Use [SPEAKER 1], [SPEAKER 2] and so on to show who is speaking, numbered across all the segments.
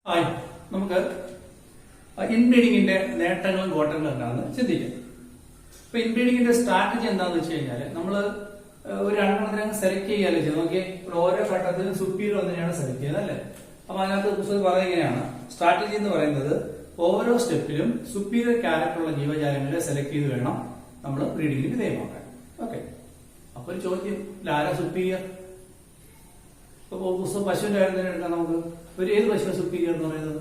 [SPEAKER 1] Hi, നമുക്ക് ഇൻബ്രീഡിങ്ങിന്റെ നേട്ടങ്ങളും കോട്ടങ്ങളും എന്താണെന്ന് ചിന്തിക്കാം. ഇപ്പൊ ഇൻബ്രീഡിങ്ങിന്റെ സ്ട്രാറ്റജി എന്താണെന്ന് വെച്ച് കഴിഞ്ഞാൽ നമ്മൾ ഒരു രണ്ടെണ്ണത്തിനെ സെലക്ട് ചെയ്യാലോ ചെയ്ത് നോക്കിയേ. ഇവിടെ ഓരോ ഘട്ടത്തിലും സുപ്പീരിയർ ഒന്നിനെയാണ് സെലക്ട് ചെയ്യുന്നത് അല്ലേ. അപ്പൊ അതിനകത്ത് പുസ്തകം പറയുന്നത് ഇങ്ങനെയാണ്, സ്ട്രാറ്റജി എന്ന് പറയുന്നത് ഓരോ സ്റ്റെപ്പിലും സുപ്പീരിയർ ക്യാരക്ടറുള്ള ജീവജാലങ്ങളെ സെലക്ട് ചെയ്ത് വേണം നമ്മൾ ബ്രീഡിങ്ങിന് വിധേയമാക്കാൻ. ഓക്കെ, അപ്പൊ ഒരു ചോദ്യം, ആരാ സുപ്പീരിയർ? ഇപ്പൊ പുസ്തകം പശുവിന്റെ കാര്യം തന്നെ എടുക്കാം. നമുക്ക് ഒരു ഏത് പശു സുപ്പീരിയർ എന്ന് പറയുന്നത്?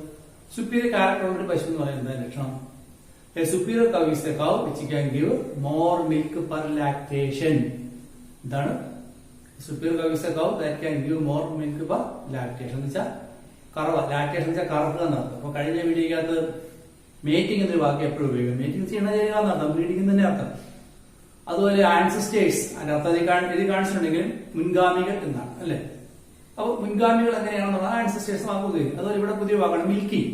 [SPEAKER 1] സുപ്പീരിയർ ക്യാരക്ടർ ഉള്ള ഒരു പശു എന്ന് പറയുന്നത് എന്താ ലക്ഷണം? A superior cow is a cow which can give more milk per lactation. എന്താണ് superior cow is a cow that can give more milk per lactation എന്ന് വെച്ചാൽ കറവ. ലാക്ടേഷൻ വെച്ചാൽ കറക്കുക എന്നർത്ഥം. അപ്പൊ കഴിഞ്ഞ വീഡിയോക്കകത്ത് മേറ്റിംഗ് എന്നൊരു വാക്ക് എപ്പോഴും ഉപയോഗിക്കും. മേറ്റിംഗ് ചെയ്യുക എന്നർത്ഥം, ബ്രീഡിംഗ് തന്നെ അർത്ഥം. അതുപോലെ ആൻസിസ്റ്റേഴ്സ് അതിന്റെ അർത്ഥം ഇത് കാണിച്ചിട്ടുണ്ടെങ്കിൽ മുൻഗാമികൾ എന്നാണ് അല്ലെ. അപ്പൊ മുൻഗാമികൾ എങ്ങനെയാണെന്നുള്ള ആൻസിസ്റ്റേഴ്സ് വാക്ക് ഉപയോഗിക്കും. അതുപോലെ ഇവിടെ പുതിയ വാക്കാണ് മിൽക്കിംഗ്.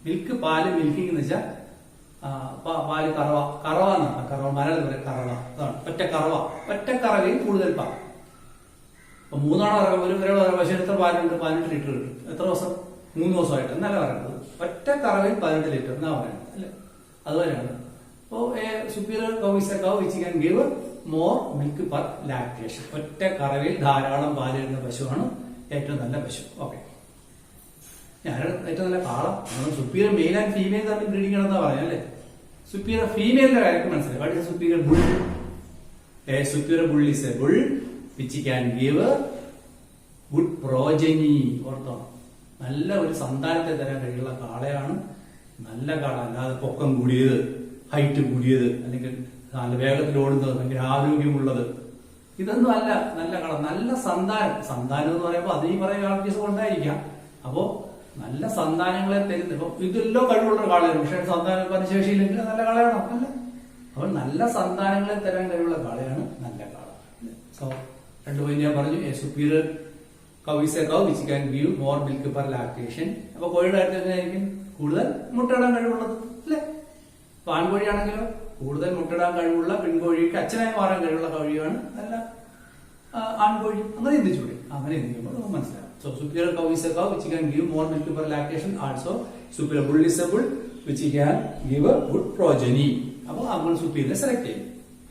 [SPEAKER 1] മിൽക്ക് പാല് മിൽക്കിംഗ് എന്ന് വെച്ചാൽ പാല് കറവ. കറവ എന്നാണ്, കറവ മലയാളം പറയും കറവ. അതാണ് ഒറ്റക്കറവയിൽ കൂടുതൽ പാൽ. അപ്പൊ മൂന്നാണ് ഒരാൾ പക്ഷേ എത്ര പാലുണ്ട്? 18 ലിറ്റർ കിട്ടും. എത്ര ദിവസം? 3 ദിവസമായിട്ട് എന്നല്ല പറയുന്നത്. ഒറ്റക്കറവയിൽ 18 ലിറ്റർ എന്നാ പറയുന്നത് അല്ലെ. അതുപോലെയാണ്. അപ്പോ superior cow is a cow which can give more milk per lactation. ഒറ്റക്കറവയിൽ ധാരാളം പാല് തരുന്ന പശുവാണ് ഏറ്റവും നല്ല പശു. ഓക്കെ, ഞാനാണ് ഏറ്റവും നല്ല കാളം. സുപ്പീരിയർ മെയിൽ ആൻഡ് ഫീമെയിൽ തമ്മിൽ ബ്രീഡിംഗ് ആണെന്നാ പറയാം അല്ലെ. സുപ്പീരിയർ ഫീമെയിലിന്റെ കാര്യം മനസ്സിലായി. What is superior bull? Superior bull is A bull which can give good progeny. Ortho, നല്ല ഒരു സന്താനത്തെ തരാൻ കഴിയുള്ള കാളയാണ് നല്ല കാള. അല്ലാതെ പൊക്കം കൂടിയത്, ഹൈറ്റ് കൂടിയത്, അല്ലെങ്കിൽ നല്ല വേഗത്തിൽ ഓടുന്നത്, ഭയങ്കര ആരോഗ്യമുള്ളത്, ഇതൊന്നും അല്ല നല്ല കാള. നല്ല സന്താനം എന്ന് പറയുമ്പോൾ അത് ഈ പറയുന്ന ആൾക്കേസ് ഉണ്ടായിരിക്കാം. അപ്പോ നല്ല സന്താനങ്ങളെ തരുന്ന, ഇപ്പൊ ഇതെല്ലാം കഴിവുള്ള കാളയാണ്. പക്ഷെ സന്താനം ശേഷിയില്ലെങ്കിൽ നല്ല കാളയാണോ? അല്ല. അപ്പോൾ നല്ല സന്താനങ്ങളെ തരാൻ കഴിവുള്ള കാളയാണ് നല്ല കാള. സോ 2 പോയിന്റ് ഞാൻ പറഞ്ഞു. A superior cow is a cow which can give more milk per lactation. അപ്പൊ കോഴിയുടെ കാര്യത്തിൽ എങ്ങനെയായിരിക്കും? കൂടുതൽ മുട്ടയിടാൻ കഴിവുള്ളത് അല്ലെ. അപ്പൊ ആൺകോഴിയാണെങ്കിലോ കൂടുതൽ മുട്ടയിടാൻ കഴിവുള്ള പെൺകോഴിക്ക് അച്ഛനായി മാറാൻ കഴിവുള്ള കോഴിയാണ് നല്ല ആൺകോഴി. അങ്ങനെ ചിന്തിച്ചൂടെ? അങ്ങനെ ചിന്തിക്കുമ്പോൾ നമുക്ക് മനസ്സിലാവും. So superior cow is a cow which can give more milk per lactation. Also superior bull is a bull which can give a good progeny. അപ്പോൾ നമ്മൾ സുപ്പീരിയറെ സെലക്ട് ചെയ്യും.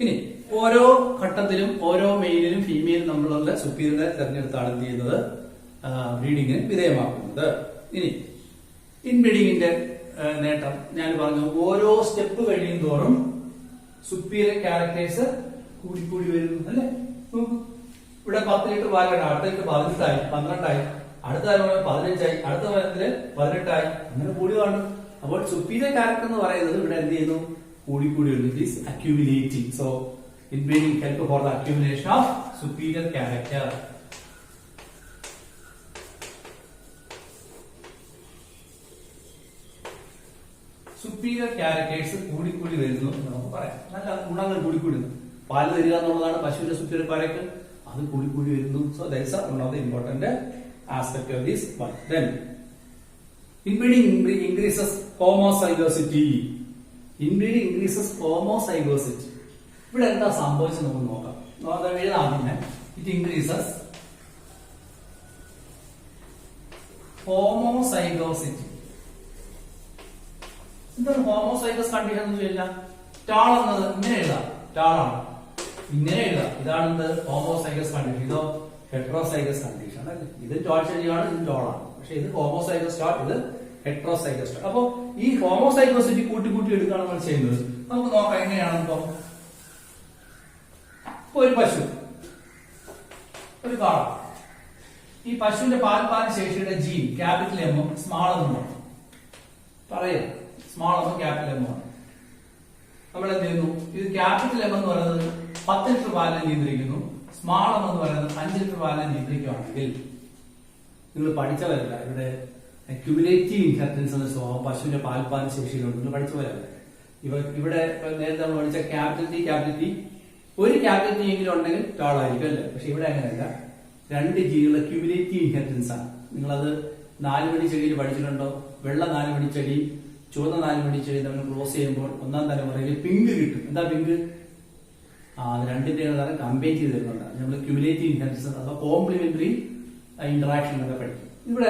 [SPEAKER 1] ഇനി ഓരോ ഘട്ടത്തിലും ഓരോ മെയിലിനും ഫീമെയിലും നമ്മളുള്ള സുപ്പീരിയറെ തെരഞ്ഞെടുത്താണ് എന്ത് ചെയ്യുന്നത്? ബ്രീഡിങ്ങിന് വിധേയമാക്കുന്നത്. ഇനി ഇൻബ്രീഡിങ്ങിന്റെ നേട്ടം ഞാൻ പറഞ്ഞു. ഓരോ സ്റ്റെപ്പ് കഴിയും തോറും സുപ്പീരിയർ ക്യാരക്ടേഴ്സ് കൂടിക്കൂടി വരുന്നു അല്ലെ. ഇവിടെ 10 ലിറ്റർ പാലാണ്, അടുത്ത ലിറ്റർ 18 ആയി, 12 ആയി, അടുത്ത തലമുറ 15 ആയി, അടുത്ത തലത്തില് 18 ആയി, അങ്ങനെ കൂടിയതാണ്. അപ്പോൾ സുപ്പീരിയർ ക്യാരക്ടർ എന്ന് പറയുന്നത് ഇവിടെ എന്ത് ചെയ്യുന്നു? കൂടിക്കൂടി വരുന്നു. It is accumulating. So inbreeding help for the accumulation of superior character. Superior characters കൂടിക്കൂടി വരുന്നു എന്ന് നമുക്ക് പറയാം. നല്ല ഗുണങ്ങൾ കൂടിക്കൂടി വരുന്നു. പാല് തരിക എന്നുള്ളതാണ് പശുവിന്റെ സുപ്പീരിയർ ക്യാരക്ടർ. അത് കൂടിക്കൂടി വരുന്നു. So that's one of the important aspect of this one. Then inbreeding increases homozygosity. Inbreeding increases homozygosity. ഇവിടെ എന്താ സംഭവിച്ചത് നമുക്ക് നോക്കാം. എഴുതാം. It increases homozygosity. എന്താണ് ഹോമോസൈഗസ് കണ്ടീഷൻ എന്ന് ചോദിച്ചാൽ? ടാൾ എന്നത് ഇങ്ങനെ എഴുതാം, ടാളാണ് ഇങ്ങനെ എഴുതാം. ഇതാണ് ഹോമോസൈഗസ് കണ്ടീഷൻ. ഇതോ ഹെട്രോസൈഗസ് കണ്ടീഷൻ അല്ലേ. ഇത് ടാൾ ശരിയാണ്, ഇത് ടാളാണ്. പക്ഷെ ഇത് ഹോമോസൈഗസ് ടാൾ, ഇത് ഹെട്രോസൈഗസ് ടാൾ. അപ്പൊ ഈ ഹോമോസൈഗോസിറ്റി കൂട്ടി എടുക്കുകയാണ് നമ്മൾ ചെയ്യുന്നത്. നമുക്ക് നോക്കാം എങ്ങനെയാണ്. ഇപ്പൊ ഒരു പശു, ഒരു കാള. ഈ പശുവിന്റെ പാൽപാലന ശേഷിയുടെ ജീൻ ക്യാപിറ്റൽ എമ്മും സ്മാൾ എമ്മും പറയാം. സ്മാൾ എമ്മും ക്യാപിറ്റൽ എമ്മുമാണ്. നമ്മൾ എന്ത് ചെയ്യുന്നു? ഇത് ക്യാപിറ്റൽ എം എന്ന് പറയുന്നത് 10 ലിറ്റർ പാലിനെ നിയന്ത്രിക്കുന്നു. സ്മാൾ എം എന്ന് പറയുന്നത് 5 ലിറ്റർ പാലിനെ നിയന്ത്രിക്കുകയാണെങ്കിൽ നിങ്ങൾ പഠിച്ചവരല്ല. ഇവിടെ ക്യുമുലേറ്റീവ് ഇൻഹെറിറ്റൻസ് എന്ന സ്വഭാവം പശുവിന്റെ പാൽപാലന ശേഷിയിലുണ്ട്. നിങ്ങൾ പഠിച്ചവരല്ല. ഇവിടെ നേരത്തെ നമ്മൾ പഠിച്ച ക്യാപിറ്റൽ ടി ഒരു ക്യാപിറ്റൽ ടി എങ്കിലും ഉണ്ടെങ്കിൽ ടാളായിരിക്കും അല്ലേ. പക്ഷെ ഇവിടെ അങ്ങനെയല്ല. 2 ജീകളുടെ ക്യുമുലേറ്റീവ് ഇൻഹെറിറ്റൻസ് ആണ്. നിങ്ങളത് 4 മണി ചെടിയിൽ പഠിച്ചിട്ടുണ്ടോ? വെള്ള 4 മണി ചെടി, ചുവന്ന 4 മണി ചെടി നമ്മൾ ക്രോസ് ചെയ്യുമ്പോൾ 1ാം തലമുറയിൽ പിങ്ക് കിട്ടും. എന്താ പിങ്ക്? അത് രണ്ടിന്റെ കമ്പൈൻ ചെയ്ത് തരുന്നുണ്ട്. നമ്മൾ ക്യുമുലേറ്റീവ് ഇൻഹെറിറ്റൻസ് അഥവാ കോംപ്ലിമെന്ററി ഇന്ററാക്ഷൻ എന്നൊക്കെ പഠിക്കും. ഇവിടെ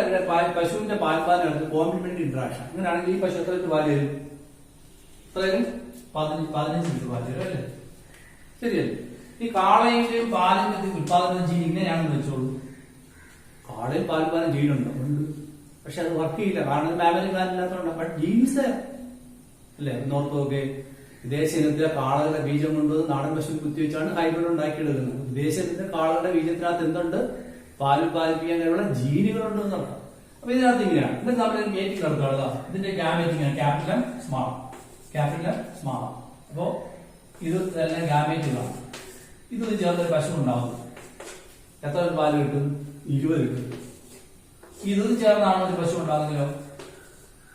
[SPEAKER 1] പശുവിന്റെ പാൽപ്പാലം എടുത്ത് കോംപ്ലിമെന്ററി ഇന്ററാക്ഷൻ. അങ്ങനെയാണെങ്കിൽ ഈ പശു എത്ര ലിറ്റർ പാല് തരും? എത്ര തരും? 15 ലിറ്റർ പാല് തരും അല്ലേ? ശരിയല്ലേ? ഈ കാളയുടെയും പാലിന്റെ ഉത്പാദന ജീൻ ഇങ്ങനെയാണെന്ന് വെച്ചോളൂ. കാളയും പാൽപ്പാലം ജീനുണ്ടോ? ഉണ്ട്. പക്ഷെ അത് വർക്ക് ചെയ്യില്ല. കാരണം മാമലി പ്ലാന്റ് ഇല്ലാത്തതുകൊണ്ട്. ബട്ട് ജീൻസ് അല്ലേ? നോർത്തോക്കെ വിദേശ ഇനത്തിലെ കാളകളുടെ ബീജം കൊണ്ട് നാടൻ പശുവിന് കുത്തിവെച്ചാണ് ഹൈബ്രിഡ് ഉണ്ടാക്കിയെടുക്കുന്നത്. വിദേശ ഇനത്തിലെ കാളകളുടെ ബീജത്തിനകത്ത് എന്തുണ്ട്? പാൽ ഉത്പാദിപ്പിക്കാൻ കഴിവുള്ള ജീനുകളുണ്ട് എന്നർത്ഥം. അപ്പൊ ഇതിനകത്ത് ഇങ്ങനെയാണ്. എന്നിട്ട് നമ്മൾ മേറ്റിംഗ് നടത്തുക. ഇതിന്റെ ഗാമേറ്റിംഗ് ക്യാപിറ്റൽ സ്മാൾ. അപ്പോ ഇത് തന്നെ ഗാമേറ്റുകളാണ്. ഇത് ചേർന്നൊരു പശു ഉണ്ടാവുന്നു. എത്ര പാല് കിട്ടും? 20 കിട്ടും. ഇത് ചേർന്നാണ് ഒരു പശു ഉണ്ടാകുന്നതിലോ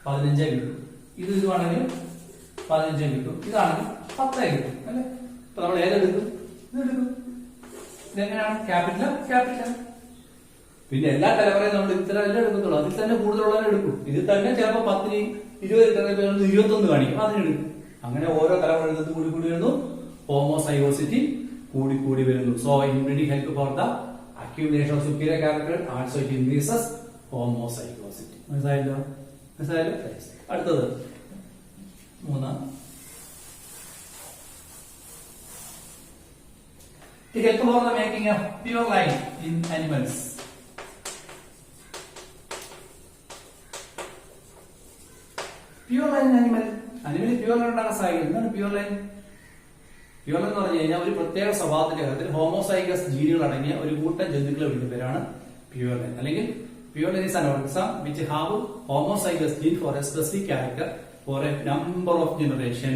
[SPEAKER 1] 15 കിട്ടും. ഇതുവാണെങ്കിൽ 15 കിട്ടും. ഇതാണെങ്കിൽ 10 കിട്ടും അല്ലെ? അപ്പൊ നമ്മൾ ഏതെടുക്കും? ഇതെടുക്കും. ഇതെങ്ങനെയാണ്? ക്യാപിറ്റൽ. പിന്നെ എല്ലാ തലമുറയും നമ്മൾ ഇത്ര എല്ലാം എടുക്കത്തുള്ളൂ. അതിൽ തന്നെ കൂടുതലുള്ളവരെ എടുക്കും. ഇതിൽ തന്നെ ചിലപ്പോൾ 10, 20 21 കാണിക്കും. അതിനെടുക്കും. അങ്ങനെ ഓരോ തലമുറ കൂടി വരുന്നു. ഹോമോസൈഗോസിറ്റി കൂടി വരുന്നു. So inbreeding help for the accumulation of superior character, also it increases homozygosity. മനസ്സിലായല്ലോ? അടുത്തത് 3. To help for the making of pure line in animals. Pure line in animal pure line ഉണ്ടാക്കാൻ സാധിക്കും. എന്താണ് പ്യൂർ ലൈൻ? പ്യൂർ എന്ന് പറഞ്ഞു കഴിഞ്ഞാൽ ഒരു പ്രത്യേക സ്വഭാവത്തിന്റെ കാര്യത്തിൽ ഹോമോസൈഗസ് ജീനുകൾ അടങ്ങിയ ഒരു കൂട്ടം ജന്തുക്കളെ വിളിക്കുന്ന പേരാണ് പ്യൂർ ലൈൻ. അല്ലെങ്കിൽ pure line is an organism which have homozygous gene for a specific character for a number of generation.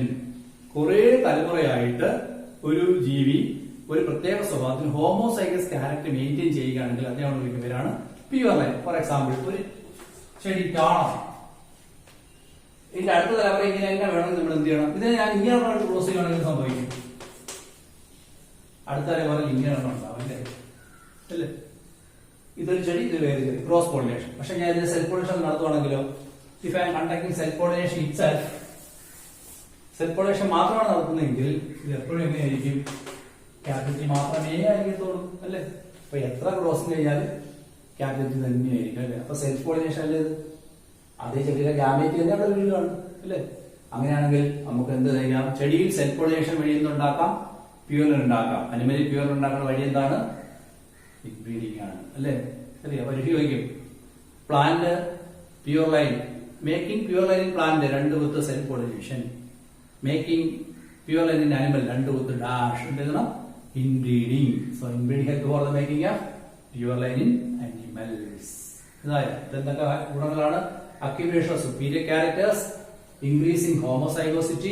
[SPEAKER 1] കുറെ തലമുറയായിട്ട് ഒരു ജീവി ഒരു പ്രത്യേക സ്വഭാവത്തിന് ഹോമോസൈഗസ് ക്യാരക്ടർ മെയിൻറ്റെയിൻ ചെയ്യുകയാണെങ്കിൽ അതിനെ വിളിക്കുന്ന പേരാണ് പ്യൂർ ലൈൻ. ഫോർ എക്സാമ്പിൾ, ഒരു ചെടി ടാണം. ഇതിന്റെ അടുത്ത തലമുറ ഇങ്ങനെ തന്നെ വേണമെങ്കിൽ നമ്മൾ എന്ത് ചെയ്യണം? ഇതിനെ ഞാൻ ഇങ്ങനെ ക്രോസ് ചെയ്യുകയാണെങ്കിൽ സംഭവിക്കും. അടുത്ത തലമുറ ഇങ്ങനെ ഉണ്ടാവും അല്ലേ? ഇതൊരു ചെടി, ഇത് വേറെ ചെടി, ക്രോസ് പോളിനേഷൻ. പക്ഷെ ഞാൻ ഇതിന്റെ സെൽഫ് പോളിനേഷൻ നടത്തുവാണെങ്കിലോ, if I am conducting self pollination itself, self pollination മാത്രമാണ് നടത്തുന്നതെങ്കിൽ ഇത് എപ്പോഴും എങ്ങനെയായിരിക്കും? ക്യാപിറ്റൽ മാത്രമേ ആയിരിക്കത്തുള്ളൂ അല്ലേ? അപ്പൊ എത്ര ക്രോസിംഗ് കഴിഞ്ഞാലും ക്യാപിറ്റൽ തന്നെയായിരിക്കും അല്ലേ? അപ്പൊ സെൽഫ് പോളിനേഷൻ അല്ലേ? അതേ ചെടിയിലെ ഗാമേറ്റ് തന്നെ അവിടെ വീഴുകയാണ് അല്ലേ? അങ്ങനെയാണെങ്കിൽ നമുക്ക് എന്ത് ചെയ്യാം? ചെടിയിൽ സെൽഫ് പോളിനേഷൻ വഴി എന്തുണ്ടാക്കാം? പ്യൂർ ഉണ്ടാക്കാം. അനിമലി പ്യൂർ ഉണ്ടാക്കുന്ന വഴി എന്താണ്? ഇൻബ്രീഡിംഗ് ആണ് അല്ലേ? ശരി. അപ്പൊ ചോദിക്കും, plant pure line, making pure line in plant 2 with self pollination, making pure line in animal 2 with dash എന്തെങ്കിലും inbreeding. So inbreeding help for the making of pure line in animals. ഇതെന്തൊക്കെ ഗുണങ്ങളാണ്? accumulation of superior characters, increasing homozygosity,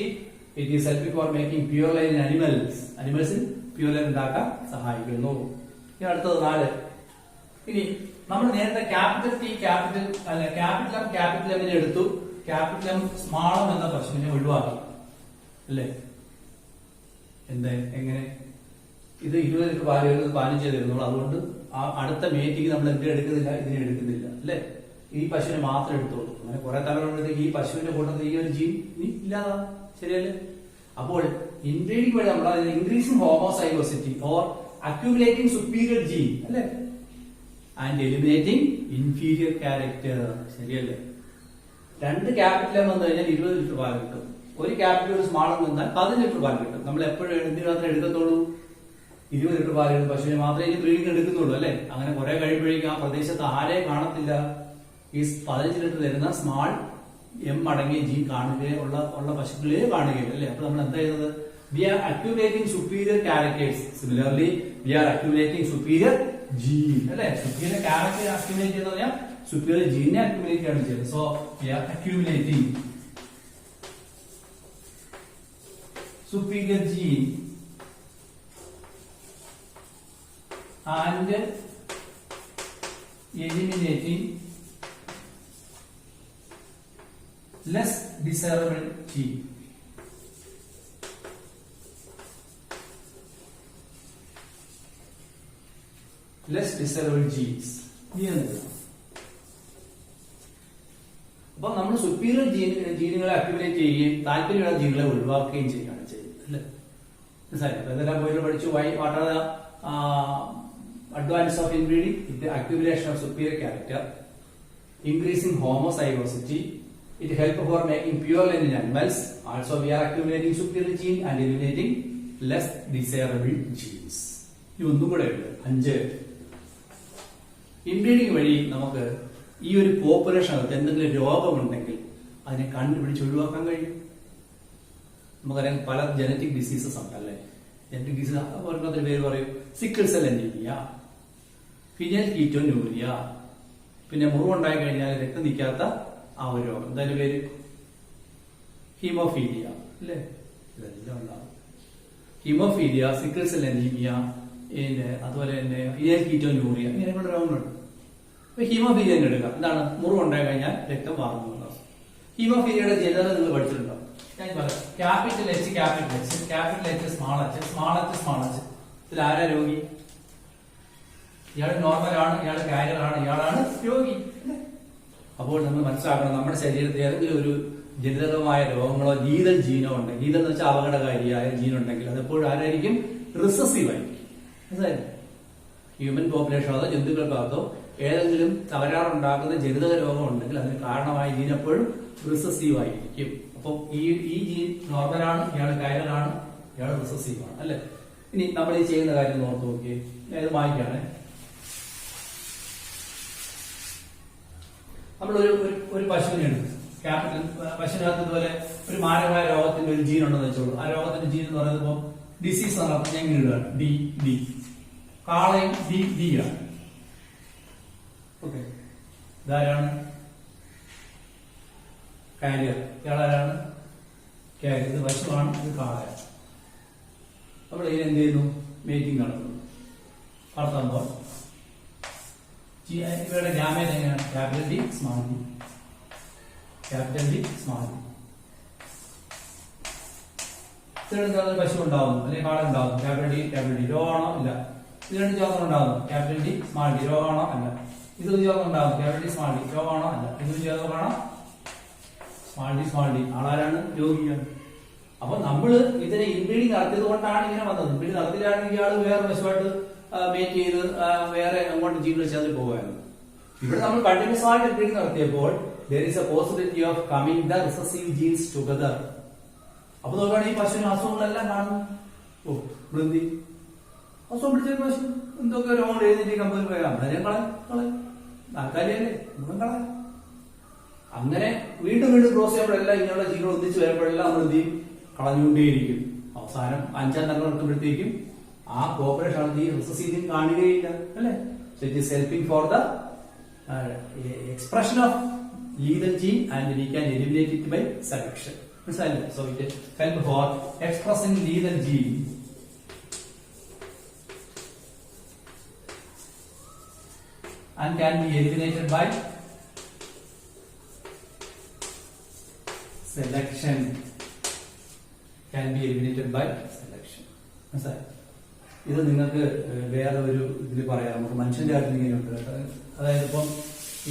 [SPEAKER 1] it is helping for making pure line in animals. Animals pure line ഉണ്ടാക്കാൻ സഹായിക്കുന്നു. ഇനി അടുത്തത് 4. ഇനി നമ്മൾ നേരത്തെ ക്യാപിറ്റൽ എമ്മിനെ എടുത്തു, ക്യാപിറ്റൽ എം സ്മാളം എന്ന പശുവിനെ ഒഴിവാക്കി അല്ലേ? എങ്ങനെ? ഇത് 20 ലിറ്റർ പാല് 15 തരുന്നുള്ളൂ. അതുകൊണ്ട് അടുത്ത മേറ്റിക്ക് നമ്മൾ എന്തിനെ എടുക്കുന്നില്ല? ഇതിനെ എടുക്കുന്നില്ല അല്ലേ? ഈ പശുവിനെ മാത്രം എടുത്തോളൂ. അങ്ങനെ കുറെ തലമുറകളിലേക്ക് ഈ പശുവിന്റെ കൂട്ടത്തിൽ ഈ ഒരു ജീൻ ഇല്ലാതാ. ശരിയല്ലേ? അപ്പോൾ ഇൻബ്രീഡിംഗ് വഴി നമ്മൾ ഇൻക്രീസിംഗ് ഹോമോസൈഗോസിറ്റി ഓർ അക്യൂമുലേറ്റിംഗ് സുപ്പീരിയർ ജീൻ അല്ലേ? And eliminating inferior character. ശരിയല്ലേ? 2 ക്യാപിറ്റൽ വന്നു കഴിഞ്ഞാൽ 20 ലിറ്റർ പാൽ കിട്ടും. ഒരു ക്യാപിറ്റൽ ഒരു സ്മാളം വന്നാൽ 15 ലിറ്റർ പാൽ കിട്ടും. നമ്മൾ എപ്പോഴും എന്തിനു മാത്രമേ എടുക്കത്തുള്ളൂ? 20 ലിറ്റർ പാൽ പശുവിനെ മാത്രമേ ഈ ബ്രീഡിംഗ് എടുക്കുന്നുള്ളൂ അല്ലെ? അങ്ങനെ കുറെ കഴിയുമ്പോഴേക്കും ആ പ്രദേശത്ത് ആരെ കാണത്തില്ല? ഈ 15 ലിറ്റർ തരുന്ന സ്മാൾ എം അടങ്ങിയ ജീൻ കാണുകയുള്ള പശുക്കളെ കാണുകയില്ല അല്ലെ? അപ്പൊ നമ്മൾ എന്താ ചെയ്യുന്നത്? We are accumulating superior characters. Similarly we are accumulating superior gene അല്ലെ? സുപ്പീരിയർ ക്യാരക്ടർ അക്യുമുലേറ്റ് ചെയ്യുന്ന പറഞ്ഞാൽ സുപ്പീരിയർ ജീനെ അക്യുമുലേറ്റ് ആണ് ചെയ്യുന്നത്. So we are accumulating superior gene and eliminating less desirable gene. Less desirable genes. അപ്പൊ നമ്മൾ സുപ്പീരിയർ ജീനുകളെ അക്യുമുലേറ്റ് ചെയ്യുകയും താല്പര്യമുള്ള ജീനുകളെ ഒഴിവാക്കുകയും ചെയ്യുകയാണ് ചെയ്യുന്നത് അല്ലേ? മനസ്സിലായി? ഇതെല്ലാം പോയി പഠിച്ചു. What are the advance of inbreeding? ഇത് accumulation of superior character, increasing homozygosity. It helps for making pure line in animals. Also, we are accumulating superior gene and eliminating less desirable genes. ഈ ഒന്നും കൂടെ ഉണ്ട് 5. Inbreeding വഴി നമുക്ക് ഈ ഒരു പോപ്പുലേഷനകത്ത് എന്തെങ്കിലും രോഗമുണ്ടെങ്കിൽ അതിനെ കണ്ടുപിടിച്ച് ഒഴിവാക്കാൻ കഴിയും. നമുക്കറിയാം പല ജനറ്റിക് ഡിസീസസ് ഉണ്ടല്ലേ. ജനറ്റിക് ഡിസീസ് ഓരോരുത്തരുടെ പേര് പറയും. Sickle cell anaemia, phenyl ketonuria, പിന്നെ മുറിവുണ്ടായി കഴിഞ്ഞാൽ രക്തം നിൽക്കാത്ത ആ ഒരു രോഗം എന്തായാലും പേര് ഹീമോഫീലിയ അല്ലേ. ഇതെല്ലാം ഉണ്ടാവും. ഹീമോഫീലിയ, സിക്കിൾ സെൽ അനീമിയ, അതുപോലെ തന്നെ ഫിനൈൽ കീറ്റോന്യൂറിയ, ഇങ്ങനെയുള്ള രോഗങ്ങളുണ്ട്. അപ്പൊ ഹീമോഫീലിയ തന്നെ എടുക്കാം. എന്താണ്? മുറിവുണ്ടായി കഴിഞ്ഞാൽ രക്തം വാർന്നുണ്ടാവും. ഹീമോഫീലിയയുടെ ജനത നിങ്ങൾ പഠിച്ചിട്ടുണ്ടോ? ഞാൻ പറയാം. Capital H, capital H, capital H, small H, small H, small H. ഇതിൽ ആരാ രോഗി? ഇയാൾ നോർമൽ ആണ്, ഇയാൾ കാരിയർ ആണ്, ഇയാളാണ് രോഗി. അപ്പോൾ നമ്മൾ മനസ്സിലാക്കണം, നമ്മുടെ ശരീരത്തിൽ ഏതെങ്കിലും ഒരു ജനിതകമായ രോഗങ്ങളോ ലീതൽ ജീനോ ഉണ്ടെങ്കിൽ, ലീതൽ എന്ന് വെച്ചാൽ അപകടകാരിയായ ജീൻ ഉണ്ടെങ്കിൽ അതെപ്പോഴും ആരായിരിക്കും? റിസസീവ് ആയിരിക്കും. ഹ്യൂമൻ പോപ്പുലേഷൻ അതോ ജന്തുക്കൾക്കകത്തോ ഏതെങ്കിലും തകരാറുണ്ടാക്കുന്ന ജനിതക രോഗം ഉണ്ടെങ്കിൽ അതിന് കാരണമായ ജീൻ എപ്പോഴും റിസസീവ് ആയിരിക്കും. അപ്പൊ ഈ ജീൻ നോർമലാണ്, ഇയാൾ കാരിയർ ആണ്, ഇയാൾ റിസസീവ് ആണ് അല്ലെ. ഇനി നമ്മൾ ഈ ചെയ്യുന്ന കാര്യം നോർത്ത് നോക്കിയേ. ഇത് വായിക്കാണ്. നമ്മൾ ഒരു പശുവിനെ എടുക്കും. ക്യാപിറ്റൽ പശുവിനകത്ത് ഇതുപോലെ ഒരു മാരകമായ രോഗത്തിന്റെ ഒരു ജീൻ ഉണ്ടെന്ന് വെച്ചോളൂ. ആ രോഗത്തിന്റെ ജീൻ എന്ന് പറയുന്നത് ഇപ്പം ഡിസീസ് നടത്തുന്ന ഞാൻ ഇങ്ങനെ ഇടുകയാണ്. ഡി കാളയും ഡി ആണ്. ഓക്കെ, ഇതാരാണ്? കാരിയർ. ഇയാളാരാണ്? കാരിയർ. ഇത് പശുവാണ്, ഇത് കാളയാണ്. നമ്മൾ ഇതിന് എന്ത് ചെയ്യുന്നു? മേറ്റിംഗ് നടത്തുന്നു. വളർത്തുമ്പോൾ ഇവരുടെ ജാമ്യം എങ്ങനെയാണ്? Capital D, small D, capital D, small D. ഇതിലെന്താണ്? പശു ഉണ്ടാവുന്നു അല്ലെങ്കിൽ കാള ഉണ്ടാവുന്നു. Capital D. രോഗമാണോ? ഇല്ല. ഇത് രണ്ട് ചോദനം ഉണ്ടാവുന്നു. Capital D, small D. രോഗമാണോ? അല്ല. ഇതൊരു ചോദനം ഉണ്ടാവുന്നു. Capital D, small D. രോഗമാണോ? അല്ല. ഇതൊരു ചോദനം കാണാം. Small D. ആളാരാണ്? രോഗിയാണ്. അപ്പൊ നമ്മള് ഇതിനെ ഇൻബ്രീഡിംഗ് നടത്തിയത് കൊണ്ടാണ് ഇങ്ങനെ വന്നത്. ഇൻബ്രീഡിംഗ് നടത്തിയിട്ടാണെങ്കിൽ ഇയാൾ വേറെ പശുവായിട്ട് മേറ്റ് ചെയ്ത് വേറെ അങ്ങോട്ട് ജീവൻ വെച്ച് അതിൽ പോകുമായിരുന്നു. ഇവിടെ നമ്മൾ കണ്ടിന്യൂസ് ആയിട്ട് ഇൻബ്രീഡിംഗ് നടത്തിയപ്പോൾ there is a possibility of coming the recessive genes together. അപ്പൊ നോക്കുകയാണെങ്കിൽ ഈ പശുവിന് അസുഖങ്ങളെല്ലാം കാണും. ഓ വൃന്തി അസുഖം പിടിച്ച പശു എന്തൊക്കെ രോഗങ്ങൾ എഴുതിയിട്ട് കമ്പനി പോയാൽ അന്നേരം കളയും. താൽക്കാലികല്ലേ, മുഖം കളയാം. അങ്ങനെ വീണ്ടും ക്രോസ് ചെയ്യുമ്പോഴെല്ലാം ഇങ്ങനെയുള്ള ജീവികൾ ഒന്നിച്ച് വരുമ്പോഴെല്ലാം നമ്മൾ എന്ത് ചെയ്യും? കളഞ്ഞുകൊണ്ടേയിരിക്കും. അവസാനം 5-ാം തലമുറ എത്തുമ്പോഴത്തേക്കും ആ കോപ്പറേഷൻ ആണ് ഈ റിസസീവ് കാണുകയില്ല അല്ലെ. So it is helping for the expression of lethal gene and we can eliminate it by selection. So it help for expressing lethal gene and can be eliminated by selection. Can be eliminated by selection. ഇത് നിങ്ങൾക്ക് വേറെ ഒരു ഇതിൽ പറയാം. നമുക്ക് മനുഷ്യന്റെ കാര്യത്തിൽ ഇങ്ങനെയുണ്ട് കേട്ടോ. അതായത് ഇപ്പം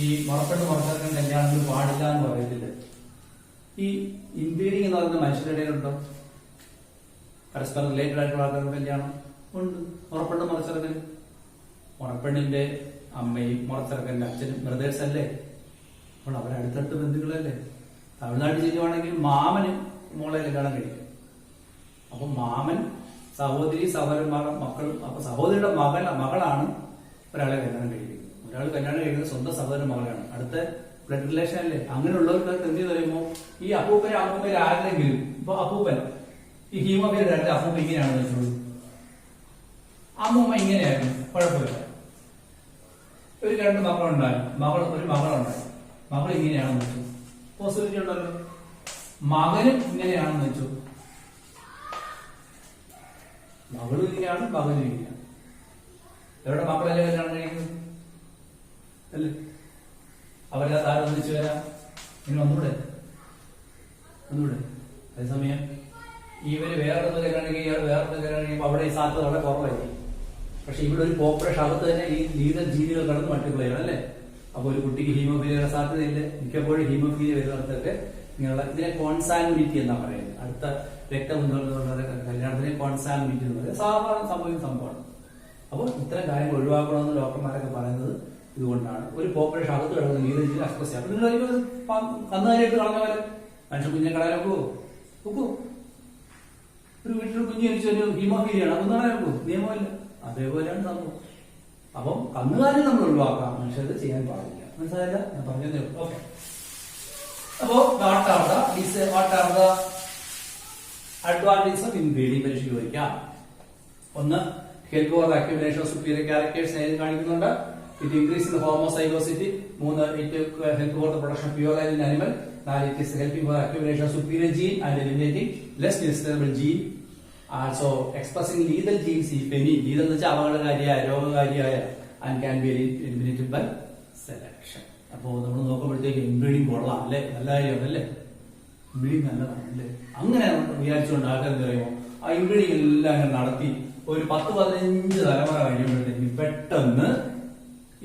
[SPEAKER 1] ഈ മുറപ്പെട്ട് മുറച്ചെടുക്കാൻ കല്യാണങ്ങൾ പാടില്ല എന്ന് പറയത്തില്ല. ഈ ഇൻബ്രീഡിംഗ് എന്ന് പറയുന്ന മനുഷ്യരുടെ ഇടയിലുണ്ടോ? പരസ്പരം റിലേറ്റഡ് ആയിട്ടുള്ള ആൾക്കാരുടെ കല്യാണം ഉണ്ട്. മുറപ്പെട്ട് മുറച്ചെടുക്കൽ, മുറപ്പെണ്ണിന്റെ അമ്മയും മുറച്ചെടുക്കലിന്റെ അച്ഛനും ബ്രദേഴ്സ് അല്ലേ. അപ്പോൾ അവരടുത്തടുത്ത് ബന്ധുക്കളല്ലേ. തമിഴ്നാട്ടിൽ ചെയ്യുവാണെങ്കിൽ മാമന് മോളെ കല്യാണം കഴിക്കും. അപ്പൊ മാമൻ സഹോദരി സഹോദരന്മാരുടെ മക്കൾ, അപ്പൊ സഹോദരിയുടെ മകളാണ് ഒരാളെ കല്യാണം കഴിക്കുന്നത്. ഒരാൾ കല്യാണം കഴിക്കുന്നത് സ്വന്തം സഹോദരൻ മകളാണ്. അടുത്ത ബ്ലഡ് റിലേഷൻ അല്ലേ. അങ്ങനെയുള്ളവർക്ക് എന്ത് പറയുമ്പോ ഈ അപ്പൂപ്പനെ അമ്മൂപ്പനെ ആരെങ്കിലും ഇപ്പൊ അപ്പൂപ്പൻ ഈ ഹീമോഫീലിയ രണ്ട് അപ്പൂപ്പ ഇങ്ങനെയാണെന്ന് വെച്ചോളൂ. അമ്മൂമ്മ ഇങ്ങനെയായിരുന്നു, കുഴപ്പമില്ല. ഒരു രണ്ട് മക്കളുണ്ടായി, ഒരു മകളുണ്ടായി, മകൾ ഇങ്ങനെയാണെന്ന് വെച്ചു, പോസിബിലിറ്റി ഉണ്ടല്ലോ. മകനും ഇങ്ങനെയാണെന്ന് വെച്ചു, മകളും ഇങ്ങനെയാണ്, മകനും ഇങ്ങനെയാണ്. എവിടെ മക്കളല്ലേ കല്യാണം കഴിക്കുന്നത് അല്ലേ? അവരെ താരം ഒന്നിച്ചു വരാം. ഇങ്ങനെ ഒന്നുകൂടെ അതേസമയം ഇവര് വേറൊരു കല്യാണം കഴിക്കുക, വേറൊരു കല്യാണം കഴിയുമ്പോൾ അവിടെ ഈ സാധ്യത വളരെ കുറവായിരിക്കും. പക്ഷെ ഇവിടെ ഒരു പോപ്പുലേഷൻ അകത്ത് തന്നെ ഈ ലീതൽ ജീവികൾ കടന്ന് മൾട്ടിപ്ലൈ ആണ് അല്ലേ. അപ്പൊ ഒരു കുട്ടിക്ക് ഹീമോഫീലിയ സാധ്യതയില്ല. മിക്കപ്പോഴും ഹീമോഫീലിയ വരുന്നിടത്തൊക്കെ ഇങ്ങനെയുള്ള ഇതിനെ കോൺസാങ്വിറ്റി എന്നാ പറയുന്നത്. അടുത്ത രക്തബന്ധമുള്ള കല്യാണത്തിനെ കോൺസാങ്വിറ്റി എന്ന് പറയുന്നത് സാധാരണ സംഭവിക്കുന്ന സംഭവമാണ്. അപ്പോൾ ഇത്തരം കാര്യങ്ങൾ ഒഴിവാക്കണമെന്ന് ഡോക്ടർമാരൊക്കെ പറയുന്നത് ഇതുകൊണ്ടാണ് ഒരു പോപ്പുലേഷൻ അകത്ത് കിടക്കുന്ന ലീതൽ ജീൻ എക്സ്പ്രസ് ചെയ്യാം. അപ്പൊ നിങ്ങൾ കന്നുകാലിയിട്ട് കളഞ്ഞ പോലെ മനുഷ്യ കുഞ്ഞിനെ കളയാനൊക്കെ നോക്കൂ. ഒരു വീട്ടിൽ കുഞ്ഞ് ജനിച്ചൊരു ഹീമോഫീലിയാണ്, അതൊന്നും കളയാനൊക്കൂ, നിയമമില്ല. അതേപോലെയാണ് സംഭവം. അപ്പം കന്നുകാലി നമ്മൾ ഒഴിവാക്കാം, മനുഷ്യർക്ക് ചെയ്യാൻ പാടില്ല. മനസ്സിലായില്ല? ഞാൻ പറഞ്ഞതേ ഉള്ളൂ. ഓക്കെ. അപ്പോ what are the advantages of inbreeding പരീക്ഷ ചോദിക്കാം. ഒന്ന്, help for accumulation of superior characters നേരിൽ കാണിക്കുന്നുണ്ട്. It increase in homozygosity. 3, it help for the production of pure line in animal. 4, it is helping for accumulation of superior gene and eliminating less desirable gene. Also expressing lethal genes if any. Lethal എന്ന് വെച്ചാൽ അപകടകാരിയായ രോഗകാരിയായ and can be eliminated by selection. അപ്പോ നമ്മൾ നോക്കുമ്പോഴത്തേക്ക് inbreeding കൊള്ളാം അല്ലേ, നല്ല കാര്യമല്ലേ, ഇൻബ്രീഡിംഗ് നല്ലതാണ് അല്ലേ. അങ്ങനെ വിചാരിച്ചുകൊണ്ട് ആൾക്കാർ എന്ത് പറയുമോ, ആ ഇൻബ്രീഡിംഗ് എല്ലാം അങ്ങനെ നടത്തി ഒരു 10-15 തലമുറ കഴിയുമ്പോഴത്തേക്ക് പെട്ടെന്ന്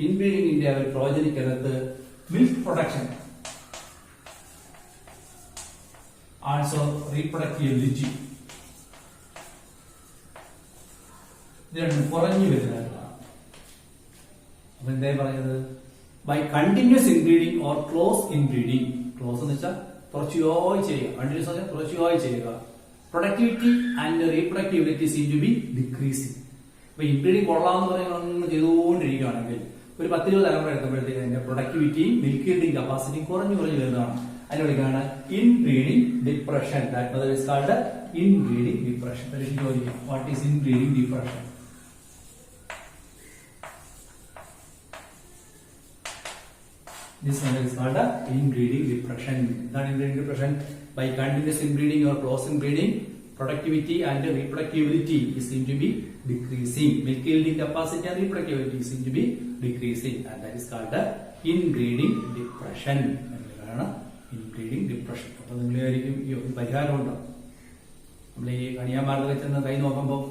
[SPEAKER 1] ഇൻബ്രീഡിംഗിന്റെ ഒരു പ്രോജനിക്കകത്ത് മിൽക്ക് പ്രൊഡക്ഷൻ, ആൾസോ റീപ്രൊഡക്റ്റീവിലിറ്റി ഇത് രണ്ടും കുറഞ്ഞു വരുന്നതാണ്. അപ്പൊ എന്താ പറയുന്നത്, by continuous inbreeding or close inbreeding. Close എന്ന് വെച്ചാൽ തുടർച്ചയായി ചെയ്യുക, കണ്ടിന്യൂസ് പറഞ്ഞാൽ തുടർച്ചയായി ചെയ്യുക. Productivity and reproductivity seem to be decreasing. അപ്പൊ ഇൻബ്രീഡിംഗ് കൊള്ളാന്ന് പറയുന്നത് ചെയ്തുകൊണ്ടിരിക്കുകയാണെങ്കിൽ ഒരു 10-20 തലമുറ എടുക്കുമ്പോഴത്തേക്ക് അതിന്റെ പ്രൊഡക്ടിവിറ്റിയും മിൽക്ക് ഈൽഡിംഗ് കപ്പാസിറ്റിയും കുറഞ്ഞു വരുന്നതാണ്. അതിനെ വിളിക്കുകയാണ് inbreeding depression. That method is called inbreeding depression. ചോദിക്കാം, what is inbreeding depression? This method is called inbreeding depression. That inbreeding depression, by continuous inbreeding or close inbreeding, productivity and reproductivity is seen to be decreasing. Milk yielding capacity and reproductivity seem to be decreasing, and that is called inbreeding depression. Inbreeding depression. അപ്പോൾ നിങ്ങൾ വിചാരിക്കും പരിഹാരമുണ്ടോ? നമ്മൾ ഈ കണിയാന്മാരുടെ വെച്ചെന്ന് കൈ നോക്കുമ്പോൾ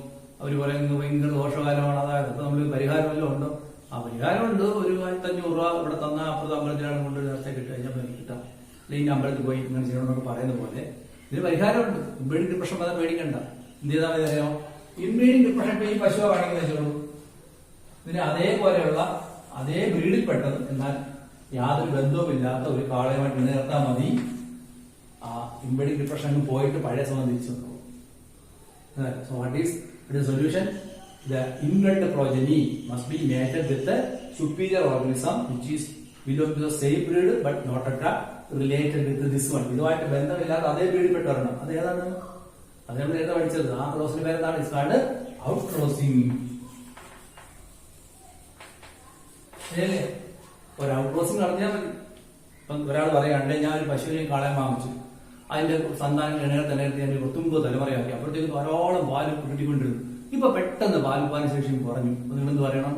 [SPEAKER 1] അവർ പറയുന്നത് ഭയങ്കര ദോഷകാലമാണ്, അതായത് അപ്പൊ നമ്മൾ പരിഹാരം വല്ലതും ഉണ്ടോ? ആ പരിഹാരമുണ്ട്. ഒരു 1500 രൂപ ഇവിടെ തന്ന അപ്പുറത്ത് അമ്പലത്തിലാണ് കൊണ്ട് നേരത്തെ കിട്ടുക, കഴിഞ്ഞാൽ കിട്ടാം, അല്ലെങ്കിൽ അമ്പലത്തിൽ പോയി ഇങ്ങനെ ചെയ്യണമെന്നൊക്കെ പറയുന്ന പോലെ ഇതിന് പരിഹാരമുണ്ട്. ഇൻബ്രീഡിംഗ് ഡിപ്രഷൻ വന്നാൽ പേടിക്കണ്ട. എന്ത് ചെയ്താൽ അറിയാമോ, ഇൻബ്രീഡിംഗ് ഡിപ്രഷൻ ഈ പശുവ കാണിക്കുന്ന വെച്ചോളൂ, ഇതിന് അതേപോലെയുള്ള അതേ ബ്രീഡിൽപ്പെട്ടത് എന്നാൽ യാതൊരു ബന്ധവുമില്ലാത്ത ഒരു കാളയുമായിട്ട് നിലനിർത്താൻ മതി. ആ ഇൻബ്രീഡിംഗ് ഡിപ്രഷൻ പോയിട്ട് പഴയ സംബന്ധിച്ചു. So what is the solution? The inbred progeny must be mated with a superior organism which is belong to the same breed but not at all related with this one. ഇതുമായിട്ട് ബന്ധമില്ലാത്ത അതേ ബ്രീഡിൽ പെട്ട ഒരെണ്ണം. അത് ഏതാണ്? അത് നമ്മൾ നേരത്തെ പഠിച്ചത്. ആ ക്രോസിന്റെ പേരെന്താണ്? It's called out crossing. ശരിയല്ലേ? ഒരു ഔട്ട് ക്രോസിംഗ് നടത്തിയാൽ മതി. ഇപ്പം ഒരാൾ പറയാണ്ട് ഞാൻ ഒരു പശുവിനെയും കാളയും വാങ്ങിച്ചു, അതിന്റെ സന്താനങ്ങൾ ഇണയത്തെ നേരത്തെ ഞാൻ 29 തലമുറയാക്കി, അപ്പോഴത്തേക്ക് ധാരാളം പാല് കിട്ടിക്കൊണ്ടിരുന്നു. ഇപ്പൊ പെട്ടെന്ന് പാലുൽപാദന ശേഷിയും കുറഞ്ഞു. നിങ്ങൾ എന്ത് പറയണം?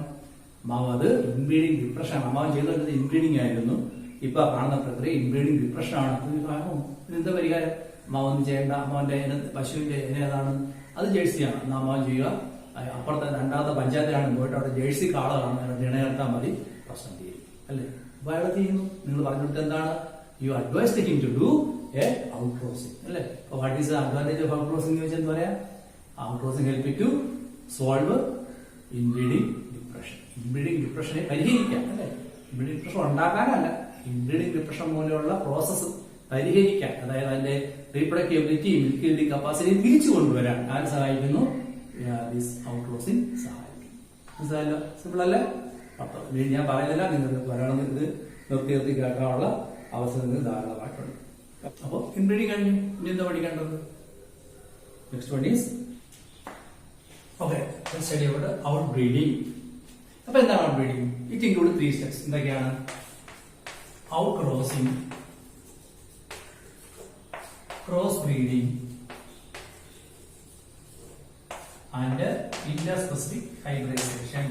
[SPEAKER 1] അമ്മാവ് അത് ഇൻബ്രീഡിംഗ് ഡിപ്രഷൻ. അമ്മാവൻ ചെയ്തത് ഇൻബ്രീഡിംഗ് ആയിരുന്നു, ഇപ്പൊ കാണുന്ന പ്രക്രിയ ഇൻബ്രീഡിംഗ് ഡിപ്രഷൻ ആണ്. ഇതെന്താ പരിഹാരം? അമ്മാവൊന്നും ചെയ്യേണ്ട, അമ്മാവന്റെ പശുവിന്റെ ഏതാണ്? അത് ജേഴ്സിയാണ്. എന്നാ അമ്മാവൻ ചെയ്യുക, അപ്പുറത്തെ 2ാമത്തെ പഞ്ചായത്തിലാണ് പോയിട്ട് അവിടെ ജേഴ്സി കാള കാണുന്ന ഇണയർത്താൻ മതി, പ്രശ്നം തീരും അല്ലേ. അപ്പൊ അയാളെ ചെയ്യുന്നു. നിങ്ങൾ പറഞ്ഞു കൊടുത്ത് എന്താണ്? You advise him to do a out crossing അല്ലേ. What is the advantage of out crossing ചോദിച്ചാൽ എന്താ പറയാ? Out crossing help you to solve inbreeding depression. Inbreeding depression പരിഹരിക്കാം അല്ലെ. ഇൻബ്രീഡിംഗ് ഡിപ്രഷൻ ഉണ്ടാക്കാനല്ല, ഇൻബ്രീഡിംഗ് ഡിപ്രഷൻ മൂലമുള്ള പ്രോസസ്സ് പരിഹരിക്കാൻ, അതായത് അതിന്റെ റീപ്രൊഡക്റ്റീവിലിറ്റി, മിൽക്ക് ഈൽഡിംഗ് കപ്പാസിറ്റി തിരിച്ചു കൊണ്ടുവരാൻ ആര് സഹായിക്കുന്നു? ദിസ് ഔട്ട് ക്രോസിംഗ് സഹായിക്കും. മനസ്സിലായല്ലോ? സിമ്പിൾ അല്ലേ? അപ്പം ഞാൻ പറയുന്നില്ല, നിങ്ങൾക്ക് പറയണം, ഇത് നിർത്തി കേൾക്കാനുള്ള അവസരങ്ങൾ ധാരാളമായിട്ടുണ്ട്. അപ്പോൾ ഇൻബ്രീഡിംഗ് കഴിഞ്ഞു. ഇനി എന്താ പഠിക്കേണ്ടത്? Next one is okay, let's study about outbreeding. അപ്പോൾ എന്താണ് outbreeding? It includes 3 steps. എന്തൊക്കെയാണ്? Outcrossing, crossbreeding and interspecific hybridization.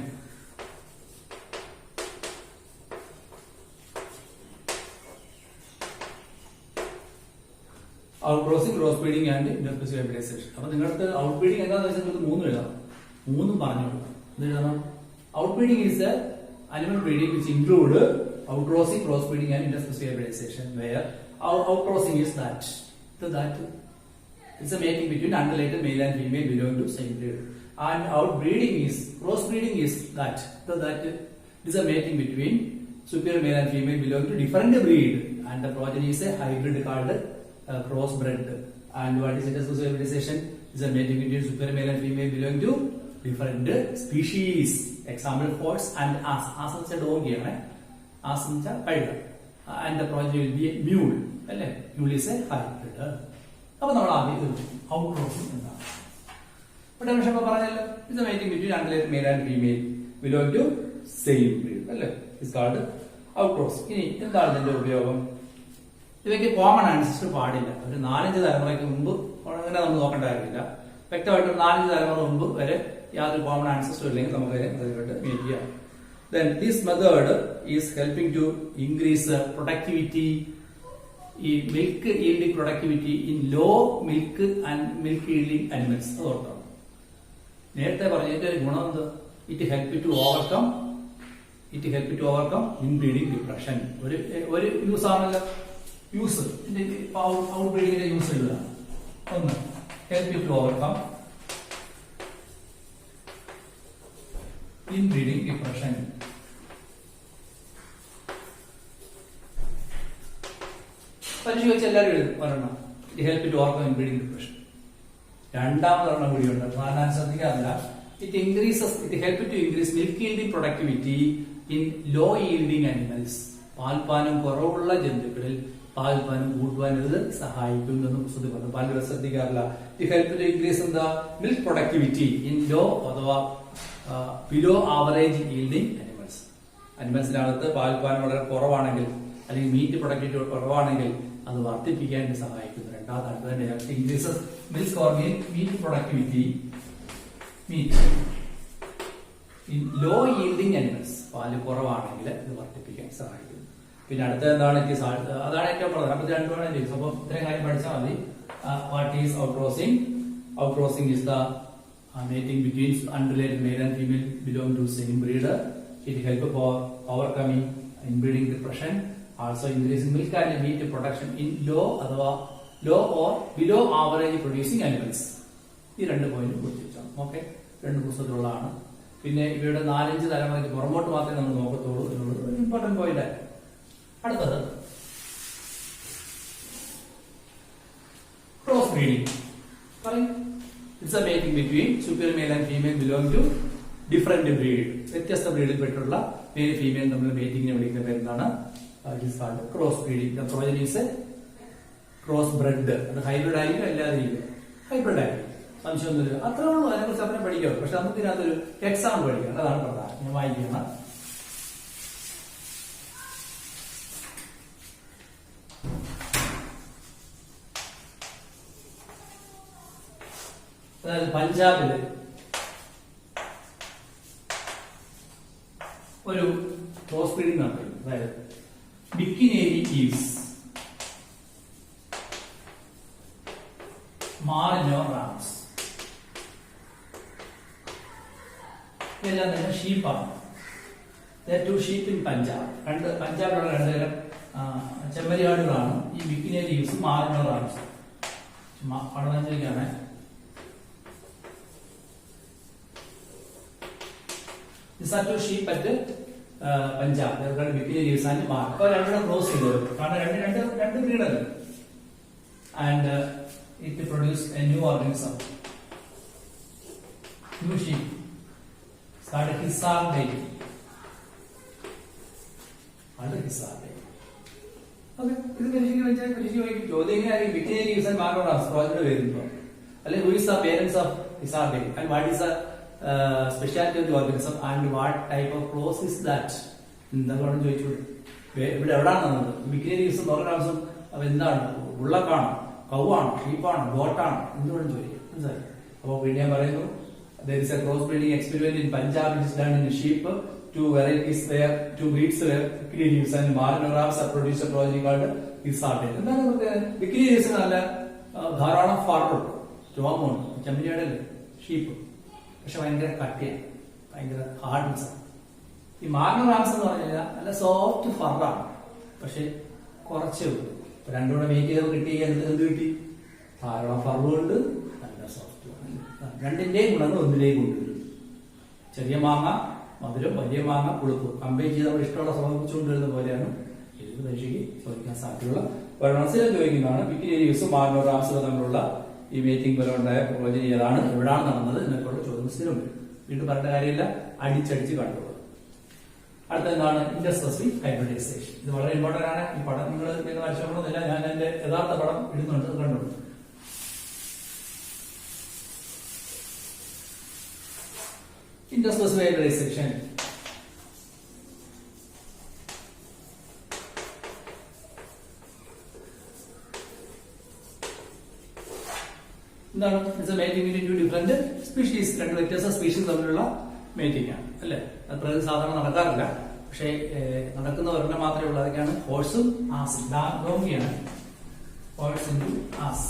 [SPEAKER 1] Outcrossing, crossbreeding and interspecific hybridization. അപ്പോൾ നിങ്ങൾക്ക് ഔട്ട്ബ്രീഡിംഗ് എന്താണെന്ന് വെച്ചാൽ നിങ്ങൾക്ക് 3 എഴുതാം. 3 പറഞ്ഞു കൊടുക്കാം. എന്ത് എഴുതണം? ഔട്ട്ബ്രീഡിംഗ് is A animal breeding which include outcrossing, crossbreeding and interspecific hybridization, where outcrossing is that it's a mating between unrelated male and female belonging to same breed, and outbreeding is, crossbreeding is that It is a mating between superior male and female belonging to different breed, and the progeny is a hybrid called crossbred. And what is interspecies hybridization? It is a mating between superior male and female belonging to different species. Example, horse and ass. Ass is a dog here. Ass is a kazha. And the progeny will be a mule. Mule is a hybrid. അപ്പോൾ നമ്മൾ ആദ്യം out crossing എന്താണ്? ഇവിടെ പക്ഷെ പറഞ്ഞല്ലോ, ഇത് mating between unrelated male and female belong to same breed അല്ലേ, is called out crossing. ഇനി എന്താണ് ഇതിന്റെ ഉപയോഗം? ഇവയ്ക്ക് കോമൺ ആൻസിസ്റ്റർ പാടില്ല. ഒരു 4-5 തലമുറയ്ക്ക് മുമ്പ് അങ്ങനെ നമ്മൾ നോക്കേണ്ട കാര്യമില്ല. വ്യക്തമായിട്ട് 4-5 തലമുറ മുമ്പ് വരെ യാതൊരു കോമൺ ആൻസിസ്റ്റർ ഇല്ലെങ്കിൽ നമുക്ക് അതിലോട്ട് മീറ്റ് ചെയ്യാം. Then this method is helping to increase productivity, milk yielding productivity in low milk and milk yielding animals. അതോർക്കണം. നേരത്തെ പറഞ്ഞതിന്റെ ഗുണം എന്ത്? It help to overcome inbreeding depression. ഒരു യൂസ് ആണല്ലോ, യൂസ് ഔട്ട് ബ്രീഡിങ്ങിന്റെ യൂസ് ഉള്ളതാണ്. ഒന്ന്, help you to overcome inbreeding depression. പരീക്ഷ വെച്ച് എല്ലാവരും എഴുതും ഒരെണ്ണം, it help to overcome inbreeding depression. രണ്ടാമതൊരെണ്ണം കൂടിയുണ്ട്, ഞാൻ ശ്രദ്ധിക്കാറില്ല. It help to increase milk yielding productivity in low yielding animals. പാൽപാനം കുറവുള്ള ജന്തുക്കളിൽ പാൽപാനം കൂട്ടുവാൻ ഇത് സഹായിക്കുമെന്ന് പുസ്തകത്തിൽ പറഞ്ഞു. പലരും ശ്രദ്ധിക്കാറില്ല. ഇറ്റ് ഹെൽപ്പ് ടു ഇൻക്രീസ് എന്താ മിൽക്ക് പ്രൊഡക്ടിവിറ്റി ഇൻ ലോ അഥവാ ബിലോ ആവറേജ് യീൽഡിംഗ് അനിമൽസ്. അനിമൽസിനകത്ത് പാൽപാനം വളരെ കുറവാണെങ്കിൽ അല്ലെങ്കിൽ മീറ്റ് പ്രൊഡക്ടിവിറ്റി കുറവാണെങ്കിൽ അത് വർദ്ധിപ്പിക്കാൻ സഹായിക്കുന്നു. രണ്ടാമതാണ് തന്നെ increases milk or meat productivity in low yielding animals. പാല് കുറവാണെങ്കിൽ ഇത് വർദ്ധിപ്പിക്കാൻ സഹായിക്കുന്നു. പിന്നെ അടുത്ത എന്താണ്? അതാണ് ഏറ്റവും പ്രധാനം. അപ്പൊ രണ്ടുമാണ് ചോദിച്ചത്. അപ്പൊ ഇത്രയും കാര്യം പഠിച്ചാൽ മതി. What is out crossing? Out crossing is the mating between unrelated male and female belong to same breed. It help for overcoming inbreeding depression, also increasing milk and meat production in low or below average producing animals. ഈ 2 point കൊടുത്തിട്ടാണ്. Okay, 2 പുസ്തകത്തിലുള്ളതാണ്. പിന്നെ ഇവയുടെ 4-5 തലമുറയ്ക്ക് പുറമോട്ട് മാത്രമേ നമ്മൾ നോക്കത്തുള്ളൂ എന്നുള്ളത് ഒരു important point. അടുത്തത് ക്രോസ് ബ്രീഡിംഗ്. പറയും, it's a mating between superior male and female belonging to different breed. വ്യത്യസ്ത ബ്രീഡിൽ പെട്ടുള്ള മെയിൽ ഫീമെയിൽ നമ്മൾ മേറ്റിംഗിനെ വിളിക്കുന്ന പേരെന്താണ്? It is called cross breeding. The progeny is a cross bred. അത് ഹൈബ്രിഡ് ആയിരിക്കും, അല്ലാതെ ഹൈബ്രിഡ് ആയിരിക്കും. സംശയമൊന്നുമില്ല. അത്രേ ഉള്ളൂ. അതിനെക്കുറിച്ച് അവരെ പഠിക്കാം. പക്ഷെ നമുക്ക് ഇതിനകത്തൊരു എക്സാമ്പിൾ പഠിക്കണം. അതാണ് പ്രധാനം. ഞാൻ വായിക്കണം. അതായത് പഞ്ചാബില് ഒരു ക്രോസ് ബ്രീഡിംഗ് നടത്തി. അതായത് ബിക്കിനേരി ഈവ്സ്, മാറിനോ റാംസ്, ഇതെല്ലാം തന്നെ ഷീപ്പാണ്. To sheep in Punjab. പഞ്ചാബിലുള്ള 2 തരം ചെമ്മരിയാടുകളാണ് ഈ ബിക്കിനേരി ഈവ്സ്, മാറിനോ റാംസ്. പഠനം ചോദിക്കാണ്. These are 2 sheep at Punjab. They are called Bikini Leaves and Mark. അപ്പോൾ രണ്ടും ക്രോസ് ചെയ്തു. കാരണം രണ്ട് ബ്രീഡല്ലേ. And it produced a new organism, new sheep. Started Hisar Day. Okay. ഇത് പരീക്ഷയ്ക്ക് ചോദ്യം എങ്ങനെയായിരിക്കും? Bikini Leaves and Mark project വരുന്നുണ്ടോ? അല്ലെങ്കിൽ who is the parents of Hisar Day and what is the speciality of the organism and what type of cross is that? എന്താണ് ചോദിച്ചു. ഇവിടെ എവിടെയാണ് ബിക്കിനി ലീവ്സ് നോർഗാംസും? അപ്പൊ എന്താണ്? ഉള്ളക്കാണോ, കൗവാണോ, ഷീപ്പാണോ, ഗോട്ടാണോ? എന്തുകൊണ്ടും ചോദിക്കും. മനസ്സിലായി? അപ്പൊ പിന്നെ ഞാൻ പറയുന്നു, there is a cross breeding experiment in Punjab which is done in sheep. 2 varieties where 2 breeds where bikini leaves and marino rams are produced a progeny called Hisar Day. എന്താണ് ബിക്കിനി ലീവ്സ്? നല്ല ധാരാളം ഫറുണ്ട്, രോമമുണ്ട്. ചെമ്മരിയാടല്ലേ, sheep. പക്ഷെ ഭയങ്കര കട്ടിയാണ്, ഭയങ്കര hardness ആണ്. ഈ Marino rams എന്ന് പറഞ്ഞു കഴിഞ്ഞാൽ നല്ല സോഫ്റ്റ് ഫറാണ്, പക്ഷെ കുറച്ചേ ഉള്ളൂ. 2 കൂടെ മേക്ക് ചെയ്ത് കിട്ടി. എന്ത് കിട്ടി? ധാരാളം ഫറുണ്ട്, നല്ല സോഫ്റ്റ്. 2ന്റെയും ഗുണങ്ങൾ ഒന്നിലേക്ക് കൊണ്ടുവരും. ചെറിയ മാങ്ങ മധുരം, വലിയ മാങ്ങ, പുളിപ്പ് കമ്പൈൻ ചെയ്ത് നമ്മൾ ഇഷ്ടമുള്ള സമർപ്പിച്ചുകൊണ്ട് വരുന്ന പോലെയാണ് ഏത് പരീക്ഷയ്ക്ക് ചോദിക്കാൻ സാധ്യതയുള്ള മനസ്സിലും ചോദിക്കുന്നതാണ്. വിക്കിലീനിയസും മാർനോ റാംസും തമ്മിലുള്ള ഈ മീറ്റിംഗ് പോലെ ഉണ്ടായ പ്രോജനി ഏതാണ്, എവിടെയാണ് നടന്നത് എന്നൊക്കെയുള്ള ചോദ്യം സ്ഥിരം വരും. വീണ്ടും പറഞ്ഞ കാര്യമില്ല, അടിച്ചടിച്ച് കണ്ടുള്ളൂ. അടുത്ത എന്താണ് ഇന്റർസ്പെസിഫിക് ഹൈബ്രിഡൈസേഷൻ. ഇത് വളരെ ഇമ്പോർട്ടന്റ് ആണ്. ഈ പടം നിങ്ങൾ വരച്ചോണമെന്നില്ല, ഞാൻ എന്റെ യഥാർത്ഥ പടം ഇടുന്നുണ്ട്, കണ്ടുള്ളൂ. Interspecies hybridization. എന്താണ്? It's A mating between two different species. രണ്ട് വ്യത്യസ്ത സ്പീഷീസ് തമ്മിലുള്ള മേറ്റിംഗ് ആണ് അല്ലെ? അത് സാധാരണ നടക്കാറില്ല, പക്ഷേ നടക്കുന്ന ഒരെണ്ണം മാത്രമേ ഉള്ളൂ. അതൊക്കെയാണ് ഹോഴ്സും ആസും. ഡോങ്കിയാണ് ഹോഴ്സ് ഇൻടു ആസ്.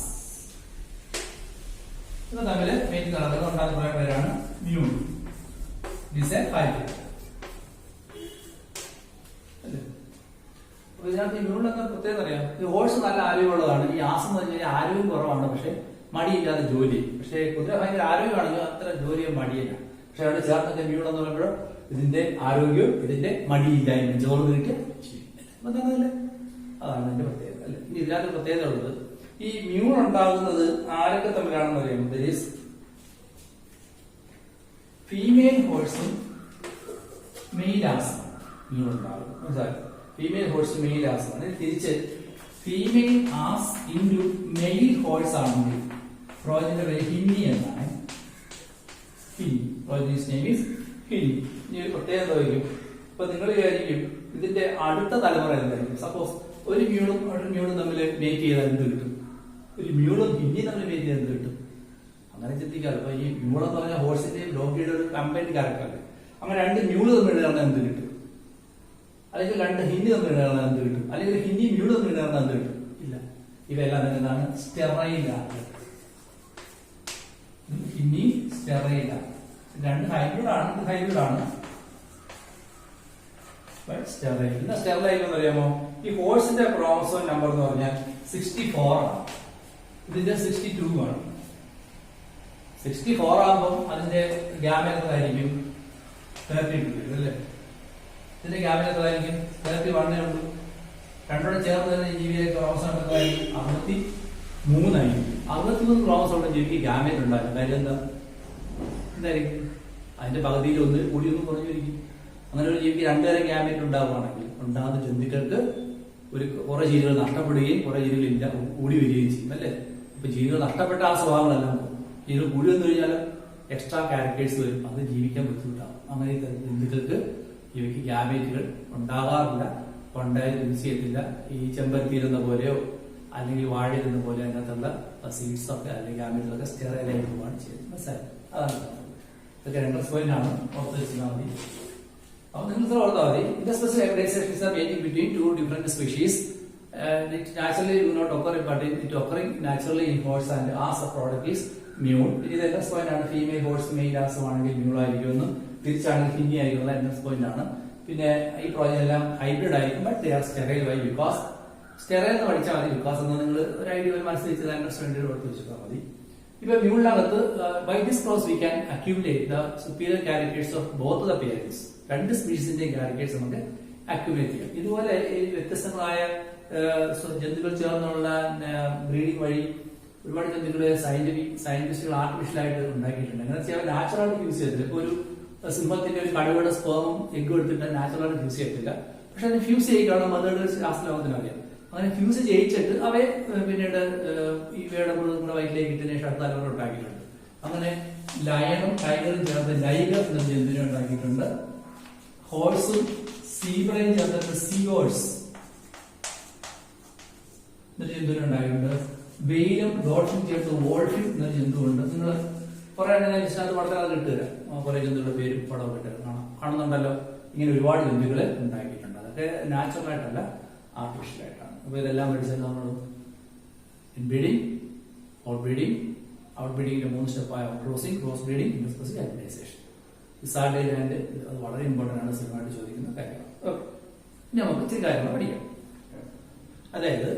[SPEAKER 1] ഇത് തമ്മിൽ മേറ്റിംഗ് നടക്കുന്നത് ഉണ്ടാകുന്ന പേരാണ് മ്യൂൾ. ഇതിനകത്ത് ഈ മ്യൂളിനൊക്കെ പ്രത്യേകത അറിയാം. ഈ ഹോഴ്സ് നല്ല ആരോഗ്യമുള്ളതാണ്. ഈ ആസ് എന്ന് പറഞ്ഞു കഴിഞ്ഞാൽ ആരോഗ്യം കുറവാണ്, പക്ഷെ മടിയില്ലാതെ ജോലി. പക്ഷെ കുതിര ഭയങ്കര ആരോഗ്യമാണെങ്കിൽ അത്ര ജോലിയോ മടിയില്ല. പക്ഷെ അവിടെ ചേർന്നൊക്കെ മ്യൂൾ എന്ന് പറയുമ്പോൾ ഇതിന്റെ ആരോഗ്യവും ഇതിന്റെ മടിയില്ലായ്മ ചോർന്ന് കിട്ടിയ അല്ലേ? അതാണ് ഇതിന്റെ പ്രത്യേകത അല്ലെ? ഇനി ഇതിനകത്ത് പ്രത്യേകത ഉള്ളത്, ഈ മ്യൂൾ ഉണ്ടാകുന്നത് ആരൊക്കെ തമ്മിലാണെന്ന് പറയുമ്പോൾ ഫീമെയിൽ ഹോഴ്സും മെയിൽ ആസും മ്യൂൾ ഉണ്ടാകും. മനസ്സിലായി? ഫീമെയിൽ ഹോഴ്സ് മെയിൽ ആസുമാണ്. തിരിച്ച് female ass into male horse ആണെങ്കിൽ പ്രോജന്റെ പേര് ഹിന്നി എന്നാണ്. Hinny. Progeny's name is hinny. ഇനി ഒരു പ്രത്യേകത വയ്ക്കും. ഇപ്പൊ നിങ്ങൾ വിചാരിക്കും ഇതിന്റെ അടുത്ത തലമുറ എന്തായിരിക്കും? സപ്പോസ് ഒരു മ്യൂളും ഒരു മ്യൂളും തമ്മിൽ മേറ്റ് ചെയ്താൽ എന്ത് കിട്ടും? ഒരു മ്യൂളും ഹിന്നി തമ്മിൽ മേറ്റ് ചെയ്താൽ എന്ത് കിട്ടും? അങ്ങനെ ചിന്തിക്കാറ്. അപ്പൊ ഈ മ്യൂൾ എന്ന് പറഞ്ഞാൽ ഹോഴ്സിന്റെയും ഡോങ്കിയുടെ ഒരു കമ്പൈൻഡ് ക്യാരക്ടറാണ്. അങ്ങനെ രണ്ട് മ്യൂള് തമ്മിൽ ഇടർന്നാൽ എന്ത് കിട്ടും? അല്ലെങ്കിൽ രണ്ട് ഹിന്ദി തമ്മിൽ ഇടർന്നാൽ എന്ത് കിട്ടും? അല്ലെങ്കിൽ ഹിന്ദി മ്യൂള് തമ്മിൽ ഇടർന്നാൽ എന്ത് കിട്ടും? ഇല്ല. ഇവയെല്ലാം എന്താണ്? സ്റ്റെറൈലാണ്. ഹിന്ദി സ്റ്റെറൈലാണ്. രണ്ട് ഹൈബ്രിഡാണ്. ഇത് ഹൈബ്രിഡാണ്. സ്റ്റെറൈൽ. എന്താ സ്റ്റെറൈൽ എന്ന് അറിയാമോ? ഈ ഹോഴ്സിന്റെ ക്രോമസോം നമ്പർ എന്ന് പറഞ്ഞാൽ 64 ആണ്. ഇതിന്റെ 62 ആണ്. 64 ആകുമ്പോൾ അതിന്റെ ഗ്യാമേറ്റ് എത്രയായിരിക്കും? 32 അല്ലേ? ഇതിന്റെ ഗ്യാമേറ്റ് എത്രയായിരിക്കും? 31 ഉള്ളൂ. രണ്ടോടെ ചേർന്ന് തന്നെ ജീവിയെ ക്രോമസോം എത്രയായിരിക്കും? 63 ആയിരിക്കും. 63 ക്രോമസോമുള്ള ജീവിക്ക് ഗ്യാമേറ്റ് ഉണ്ടാകും. കാര്യം എന്തായിരിക്കും? അതിന്റെ പകുതിയിൽ ഒന്ന് കൂടി ഒന്ന് കുറഞ്ഞിരിക്കും. അങ്ങനെ ഒരു ജീവിക്ക് രണ്ടുതരം ഗ്യാമേറ്റ് ഉണ്ടാവുകയാണെങ്കിൽ ഉണ്ടാകുന്ന ജന്തുക്കൾക്ക് ഒരു കുറെ ജീവികൾ നഷ്ടപ്പെടുകയും കുറെ ജീവികൾ ഇല്ല കൂടി വരികയും ചെയ്യും അല്ലേ? ഇപ്പൊ ജീവികൾ നഷ്ടപ്പെട്ട ആ സ്വഭാവങ്ങളെല്ലാം ജീവികൾ കൂടി വന്നു കഴിഞ്ഞാൽ എക്സ്ട്രാ ക്യാരക്ടേഴ്സ് വരും. അത് ജീവിക്കാൻ ബുദ്ധിമുട്ടാവും. അങ്ങനെ ജന്തുക്കൾക്ക് ഇവയ്ക്ക് ഗ്യാമേറ്റുകൾ ഉണ്ടാകാറില്ല, ഉണ്ടായി യൂസ് ചെയ്യത്തില്ല. ഈ ചെമ്പരത്തിയിരുന്ന പോലെയോ അല്ലെങ്കിൽ വാഴയിരുന്ന പോലെ അതിനകത്തുള്ള സീഡ്സ് ഒക്കെ അല്ലെങ്കിൽ ഗ്യാമേറ്റുകളൊക്കെ സ്റ്റെറൈലായി പോവുകയാണ് ചെയ്യുന്നത്. മനസ്സിലായി? അതാണ് ഇതൊക്കെ രണ്ടസ് പോയിന്റ് ആണ്. ഓർത്ത് വെച്ചാൽ മതി. അപ്പോൾ നിങ്ങൾ ഓർത്താൽ മതി. Interspecies hybridization is a mating between two different species. It naturally do not occur, but it occurring naturally in horse and ass product is mule. ഇത് എൻഡസ് പോയിന്റ് ആണ്. ഫീമെയിൽ ഹോഴ്സ് മെയിൽ ആസും ആണെങ്കിൽ മ്യൂൾ ആയിരിക്കുമെന്നും തിരിച്ചാണെങ്കിൽ ഹിന്ദി ആയിരിക്കും ends point ആണ്. പിന്നെ ഈ project എല്ലാം hybrid ആയിരിക്കും. But they are sterile. Why? Because sterile എന്ന് പഠിച്ചാൽ മതി. ബിക്കോസ് എന്ന് നിങ്ങൾ ഒരു ഐഡിയ മനസ്സിലാക്കി അണ്ടർസ്റ്റാൻഡ് കൊടുത്ത് വെച്ചാൽ മതി. ഇപ്പൊ മ്യൂളിനകത്ത് by this process we can accumulate the superior characters of both the parents. രണ്ട് സ്പീഷീസിന്റെ ക്യാരക്ടേഴ്സ് നമുക്ക് അക്യുമുലേറ്റ് ചെയ്യാം. ഇതുപോലെ ഈ വ്യത്യസ്തങ്ങളായ ജന്തുക്കൾ ചേർന്നുള്ള ബ്രീഡിംഗ് വഴി ഒരുപാട് ജന്തുക്കളെ സയന്റിസ്റ്റുകൾ ആർട്ടിഫിഷ്യലായിട്ട് ഉണ്ടാക്കിയിട്ടുണ്ട്. അങ്ങനെ വെച്ചാൽ നാച്ചുറലായിട്ട് യൂസ് ചെയ്തില്ല. ഇപ്പൊ ഒരു സിംഹത്തിന്റെ ഒരു കടുവയുടെ സ്പേമും എഗ്ഗും എടുത്തിട്ട് നാച്ചുറലായിട്ട് യൂസ് ചെയ്യത്തില്ല. പക്ഷെ അതിന് ഫ്യൂസ് ചെയ്യിക്കാണ് മതയുടെ ശാസ്ത്രലോകത്തിന് അറിയാം. അങ്ങനെ ഫ്യൂസ് ചെയ്യിച്ചിട്ട് അവയെ പിന്നീട് ഇവയുടെ മൃഗങ്ങളുടെ വയറ്റിലേക്ക് ഇട്ടതിന് ശേഷം അടുത്ത തലമുറ ഉണ്ടാക്കിയിട്ടുണ്ട്. അങ്ങനെ ലയണും ടൈഗറും ചേർത്ത് ലൈഗർ എന്ന ജന്തുവിനെ ഉണ്ടാക്കിയിട്ടുണ്ട്. ഹോഴ്സും സീബ്രയും ചേർത്തിട്ട് സീഹോഴ്സ് എന്നൊരു ജന്തുവിനെ ഉണ്ടാക്കിയിട്ടുണ്ട്. വെയിലും ഡോൾഫിൻ ചേർത്ത് വോൾഫിൻ എന്നൊരു ജന്തുവുണ്ട്. നിങ്ങൾ കുറെ ലിസ്റ്റിനകത്ത് വളരെ കിട്ടുക കുറെ ജന്തുക്കളുടെ പേരും പടവും കിട്ടുക കാണുന്നുണ്ടല്ലോ. ഇങ്ങനെ ഒരുപാട് ജന്തുക്കളെ ഉണ്ടാക്കിയിട്ടുണ്ട്. അതൊക്കെ നാച്ചുറൽ ആയിട്ടല്ല, ആർട്ടിഫിഷ്യൽ ആയിട്ടാണ്. അപ്പൊ ഇതെല്ലാം പഠിച്ചത് നമ്മൾ ഇൻബ്രീഡിംഗ്, ഔട്ട്ബ്രീഡിംഗ്, ഔട്ട്ബ്രീഡിംഗിന്റെ 3 സ്റ്റെപ്പായ crossing, cross breeding, interspecific hybridization. Salary and അത് വളരെ ഇമ്പോർട്ടന്റ് ആണ്. സ്ഥിരമായിട്ട് ചോദിക്കുന്ന കാര്യമാണ്. ഇനി നമുക്ക് ഇത്തിരി കാര്യങ്ങൾ പഠിക്കാം. അതായത്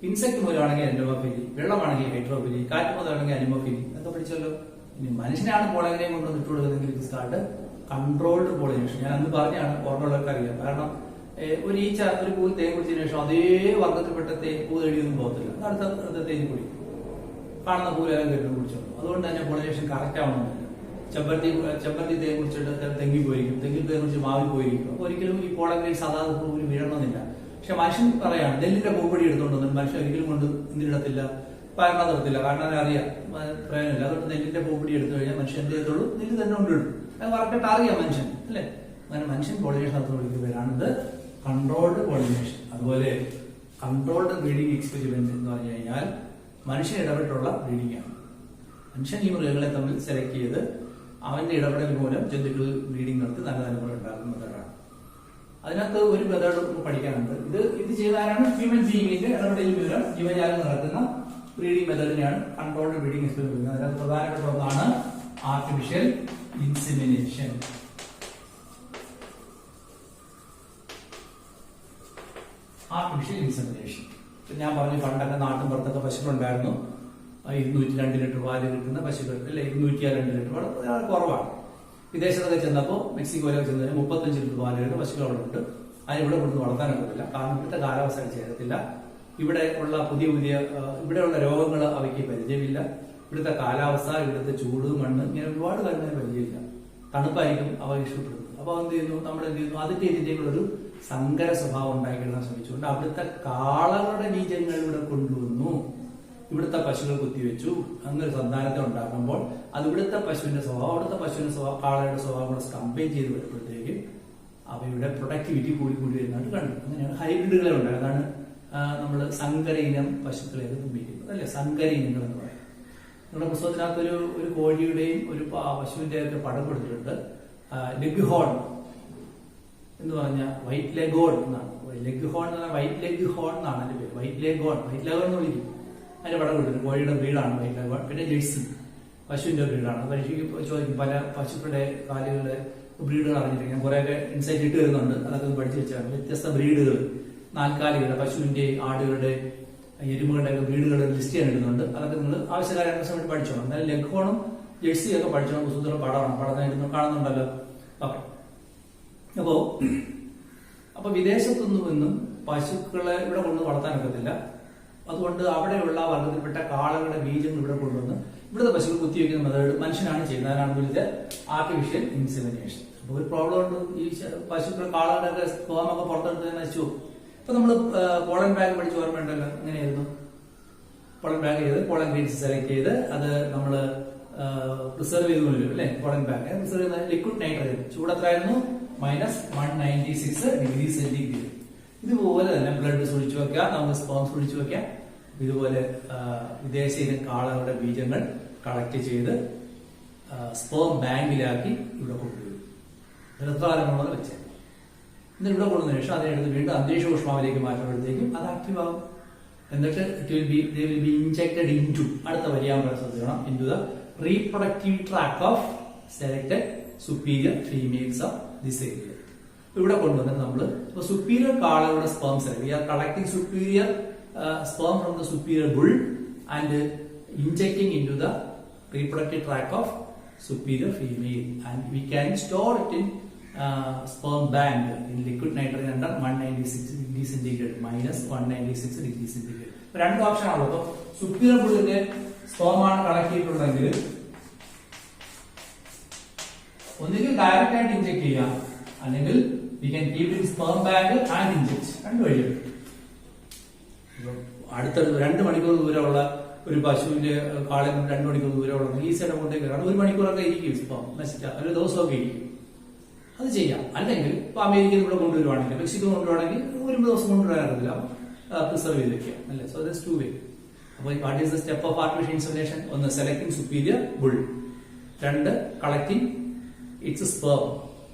[SPEAKER 1] ഇൻസെക്ട് മൂലമാണെങ്കിൽ എൻഡോഫിലി, വെള്ളമാണെങ്കിൽ ഹൈഡ്രോഫിലി, കാറ്റ് മൂലമാണെങ്കിൽ അനിമോഫിലി എന്നൊക്കെ പഠിച്ചല്ലോ. ഇനി മനുഷ്യനാണ് പോളങ്ങനെ കൊണ്ടുവന്ന് ഇട്ട് കൊടുക്കുന്നതെങ്കിൽ സ്റ്റാർട്ട് കൺട്രോൾഡ് പോളിനേഷൻ. ഞാൻ അന്ന് പറഞ്ഞാണ്, ഓർമ്മയുള്ളവർക്ക് അറിയാം. കാരണം ഒരു ഈച്ച ഒരു പൂവ് തേൻ കുടിച്ചതിന് ശേഷം അതേ വർഗത്തിൽപ്പെട്ട പൂ തേടിയൊന്നും പോകത്തില്ല, അടുത്ത തേൻ കുടിക്കും, കാണുന്ന പൂലെല്ലാം കെട്ടി കുടിച്ചോളൂ. അതുകൊണ്ട് തന്നെ പോളിനേഷൻ കറക്റ്റ് ആവണമെന്നില്ല. ചെമ്പരത്തി തേൻ കുടിച്ചിട്ട് തെങ്ങി പോയിരിക്കും, തെങ്ങിൽ തേൻ കുടിച്ച് മാവിൽ പോയിരിക്കും. അപ്പൊ ഒരിക്കലും ഈ പോളൻ ഗ്രേപ്സ് സാധാരണ പൂവിൽ വീഴണമെന്നില്ല. പക്ഷെ മനുഷ്യൻ പറയാണ് നെല്ലിന്റെ പൂപ്പൊടി എടുത്തോണ്ട് മനുഷ്യൻ ഒരിക്കലും കൊണ്ട് എന്തിനിടത്തില്ല, പയർന്ന നിർത്തില്ല. കാരണം അറിയാം പ്രയോജനമില്ല. അതുകൊണ്ട് നെല്ലിന്റെ പൂപ്പൊടി എടുത്തു കഴിഞ്ഞാൽ മനുഷ്യൻ എന്ത് ചെയ്തോളൂ, നെല്ല് തന്നെ കൊണ്ടിടും. അത് കറക്റ്റായിട്ട് അറിയാം മനുഷ്യൻ, അല്ലെ? അങ്ങനെ മനുഷ്യൻ പോളിനേഷൻ നടത്തുന്ന വിളിക്കുന്ന പേരാണിത് കൺട്രോൾഡ് പോളിനേഷൻ. അതുപോലെ കൺട്രോൾഡ് ബ്രീഡിംഗ് എക്സ്പെരിമെന്റ് എന്ന് പറഞ്ഞു കഴിഞ്ഞാൽ മനുഷ്യൻ ഇടപെട്ടുള്ള ബ്രീഡിംഗ് ആണ്. മനുഷ്യൻ ഈ മൃഗങ്ങളെ തമ്മിൽ സെലക്ട് ചെയ്ത് അവന്റെ ഇടപെടൽ മൂലം ജന്തുക്കൾ ബ്രീഡിംഗ് നടത്തി നല്ല തലമുറ ഉണ്ടാക്കുന്ന മെത്തേഡാണ്. അതിനകത്ത് ഒരു മെത്തേഡ് പഠിക്കാനുണ്ട്. ഇത് ചെയ്താലാണ് ഹ്യൂമൻ ബീയിങ്ങിന്റെ ഇടപെടൽ മൂലം ജീവജാലം നടക്കുന്ന ബ്രീഡിംഗ് മെത്തേഡിനെയാണ് കൺട്രോൾഡ് ബ്രീഡിംഗ് എക്സ്പെരിമെന്റ്. അതിനകത്ത് പ്രധാനപ്പെട്ട ഒന്നാണ് ആർട്ടിഫിഷ്യൽ ഇൻസിമിനേഷൻ. ആർട്ടിഫിഷ്യൽ ഇൻസിമിനേഷൻ ഞാൻ പറഞ്ഞു, പണ്ടൊക്കെ നാട്ടിൻ പുറത്തൊക്കെ പശുക്കളുണ്ടായിരുന്നു. 202 ലിറ്റർ പാല് കിട്ടുന്ന പശുക്കൾ, അല്ലെ? 202 ലിറ്റർ വളരെ കുറവാണ്. വിദേശത്തൊക്കെ ചെന്നപ്പോൾ, മെക്സിക്കോയിലൊക്കെ ചെന്നതിന് 35 ലിറ്റർ പാല് കിട്ടുന്ന പശുക്കൾ അവിടെ ഉണ്ട്. അതിനിവിടെ കൊണ്ടു വളർത്താനൊക്കത്തില്ല. കാരണം ഇവിടുത്തെ കാലാവസ്ഥ ചേരത്തില്ല. ഇവിടെ ഉള്ള പുതിയ ഇവിടെയുള്ള രോഗങ്ങൾ അവയ്ക്ക് പരിചയമില്ല. ഇവിടുത്തെ കാലാവസ്ഥ, ഇവിടുത്തെ ചൂട്, മണ്ണ്, ഇങ്ങനെ ഒരുപാട് കാര്യങ്ങൾ പരിചയമില്ല. തണുപ്പായിരിക്കും അവ ഇഷ്ടപ്പെടുന്നത്. അപ്പൊ എന്ത് ചെയ്യുന്നു, നമ്മൾ എന്ത് ചെയ്യുന്നു, അതിന്റെ ഇതിന്റെയും ഒരു സങ്കര സ്വഭാവം ഉണ്ടാക്കിയെടുക്കാൻ ശ്രമിച്ചുകൊണ്ട് അവിടുത്തെ കാളകളുടെ ബീജങ്ങൾ ഇവിടെ കൊണ്ടുവന്നു, ഇവിടുത്തെ പശുക്കൾ കുത്തിവെച്ചു. അങ്ങനെ സന്താനത്തെ ഉണ്ടാക്കുമ്പോൾ അത് ഇവിടുത്തെ പശുവിന്റെ സ്വഭാവം, അവിടുത്തെ പശുവിന്റെ സ്വഭാവം, കാളയുടെ സ്വഭാവം കൂടെ കമ്പൈൻ ചെയ്ത് വരുമ്പോഴത്തേക്ക് അവയുടെ പ്രൊഡക്ടിവിറ്റി കൂടി വരുന്നതായിട്ട് കണ്ടു. അങ്ങനെയാണ് ഹൈബ്രിഡുകളെ ഉണ്ടായത്. അതാണ് നമ്മൾ സങ്കര ഇനം പശുക്കളെ ഉപയോഗിക്കുന്നത്, അല്ലെ? സങ്കര ഇനങ്ങൾ എന്ന് പറയും. നമ്മുടെ പുസ്തകത്തിനകത്ത് ഒരു കോഴിയുടെയും ഒരു പശുവിന്റെ ഒക്കെ പടം കൊടുത്തിട്ടുണ്ട്. ലെഗ് ഹോൺ എന്ന് പറഞ്ഞ വൈറ്റ് ലെഗ് ഹോൺ എന്നാണ്. ലെഗ് ഹോൺ എന്ന് പറഞ്ഞാൽ വൈറ്റ് ലെഗ് ഹോൺ എന്നാണ് അതിന്റെ പേര്. വൈറ്റ് ലെഗ് ഹോൺ എന്ന് വിളിക്കും. അതിന്റെ പടം കൊടുത്തിട്ടുണ്ട്. കോഴിയുടെ ബ്രീഡാണ് വൈറ്റ് ലെഗ് ഹോൺ. പിന്നെ ജെഴ്സി പശുവിന്റെ ബ്രീഡാണ്. പരീക്ഷയ്ക്ക് ചോദിക്കും പല പശുക്കളുടെ കാലുകളുടെ ബ്രീഡുകൾ അറിഞ്ഞിട്ട് ഞാൻ കുറെയൊക്കെ ഇൻസൈറ്റ് ഇട്ട് വരുന്നുണ്ട്. അതൊക്കെ ഒന്ന് പഠിച്ചു വെച്ചാൽ വ്യത്യസ്ത ബ്രീഡുകൾ, നാൽക്കാലികളുടെ, പശുവിന്റെ, ആടുകളുടെ, എരുമകളുടെ ഒക്കെ ബ്രീഡുകൾ ലിസ്റ്റ് ചെയ്യാൻ ഇടുന്നുണ്ട്. അതൊക്കെ നിങ്ങൾ ആവശ്യക്കാരെ സമയത്ത് പഠിച്ചോണം. എന്നാലും ലെഗ് ഹോണും ജെഴ്സിയും ഒക്കെ പഠിച്ചോണം. പുസ്തകത്തിലുള്ള പടമാണ്, പടം കാണുന്നുണ്ടല്ലോ. ഓക്കെ. അപ്പൊ വിദേശത്തൊന്നും പശുക്കളെ ഇവിടെ കൊണ്ട് വളർത്താനൊക്കത്തില്ല. അതുകൊണ്ട് അവിടെയുള്ള വർഗത്തിൽപ്പെട്ട കാളകളുടെ ബീജങ്ങൾ ഇവിടെ കൊണ്ടുവന്ന് ഇവിടുത്തെ പശുക്കൾ കുത്തിവെക്കുന്ന മെത്തേഡ് മനുഷ്യനാണ് ചെയ്യുന്നത്. അതിനാണ് വിളിച്ചത് ആർട്ടിഫിഷ്യൽ ഇൻസെമിനേഷൻ. അപ്പൊ ഒരു പ്രോബ്ലം ഉണ്ട്. ഈ പശുക്കൾ, കാളകളുടെ സ്പോമൊക്കെ പുറത്തെടുത്ത് നശിച്ചു. ഇപ്പൊ നമ്മള് പോളൻ ബാഗ് പഠിച്ച് ഓർമ്മയുണ്ടല്ലോ. എങ്ങനെയായിരുന്നു? പോളൻ ബാഗ് ചെയ്ത് പോളൻ ഗ്രെയിൻസ് സെലക്ട് ചെയ്ത് അത് നമ്മള് പ്രിസർവ് ചെയ്ത് കൊണ്ടുവരും, അല്ലെ? പോളൻ ബാഗ് പ്രിസർവ് ചെയ്യുന്ന ലിക്വിഡ് നൈട്രജൻ. ചൂടെത്രയായിരുന്നു? -196 degree centigrade. ഇതുപോലെ തന്നെ ബ്ലഡ് സൂക്ഷിച്ചു വെക്കാം, നമുക്ക് സ്പോം സൂക്ഷിച്ചു വെക്കാം. ഇതുപോലെ വിദേശ ഇനം കാളകളുടെ ബീജങ്ങൾ കളക്ട് ചെയ്ത് സ്പോം ബാങ്കിലാക്കി ഇവിടെ കൊണ്ടുവരും. എത്ര കാലമുള്ളത് വെച്ചാൽ എന്നിട്ട് ഇവിടെ കൊണ്ടുവന്ന ശേഷം അതിനെടുത്ത് വീണ്ടും അന്തരീക്ഷ ഊഷ്മാവിലേക്ക് മാറ്റുമ്പോഴത്തേക്കും അത് ആക്റ്റീവ് ആവും. എന്നിട്ട് they will be injected into, അടുത്ത വരിയാൻ ശ്രദ്ധിക്കണം, into the reproductive tract of selected superior females of this area. ഇവിടെ കൊണ്ടുവന്നിട്ട് നമ്മൾ സുപ്പീരിയർ കാളകളുടെ sperm select, we are collecting superior sperm from the superior bull and injecting into the reproductive tract of superior female, and we can store it in sperm bank in liquid nitrogen under 196 degrees centigrade, -196 degrees centigrade. രണ്ട് option ആണല്ലോ. അപ്പൊ superior ബുള്ളിന്റെ sperm ആണ് collect ചെയ്തിട്ടുണ്ടെങ്കിൽ ഒന്നുകിൽ direct ആയിട്ട് inject ചെയ്യാം, അല്ലെങ്കിൽ we can keep it in sperm bank and inject. രണ്ട് വഴിയുണ്ട്. അടുത്ത 2 മണിക്കൂർ ദൂരമുള്ള ഒരു പശുവിന്റെ കാളെ 2 മണിക്കൂർ ദൂരമുള്ള ഈസിയുടെ കൊണ്ടേക്ക് 1 മണിക്കൂറൊക്കെ ഇരിക്കും സ്പേം നശിക്കാം, ഒരു ദിവസമൊക്കെ ഇരിക്കും. അത് ചെയ്യാം. അല്ലെങ്കിൽ ഇപ്പൊ അമേരിക്കയിൽ ഇവിടെ കൊണ്ടുവരുവാണെങ്കിൽ, മെക്സിക്കോ കൊണ്ടുവരുവാണെങ്കിൽ 1 ദിവസം കൊണ്ടുവരാറില്ല, പ്രിസർവ് ചെയ്ത് വെക്കാം, അല്ലേ? സോ ദാറ്റ്സ് 2 വേ. അപ്പോൾ what is the step of artificial insemination? 1 selecting superior bull, 2 collecting it's sperm,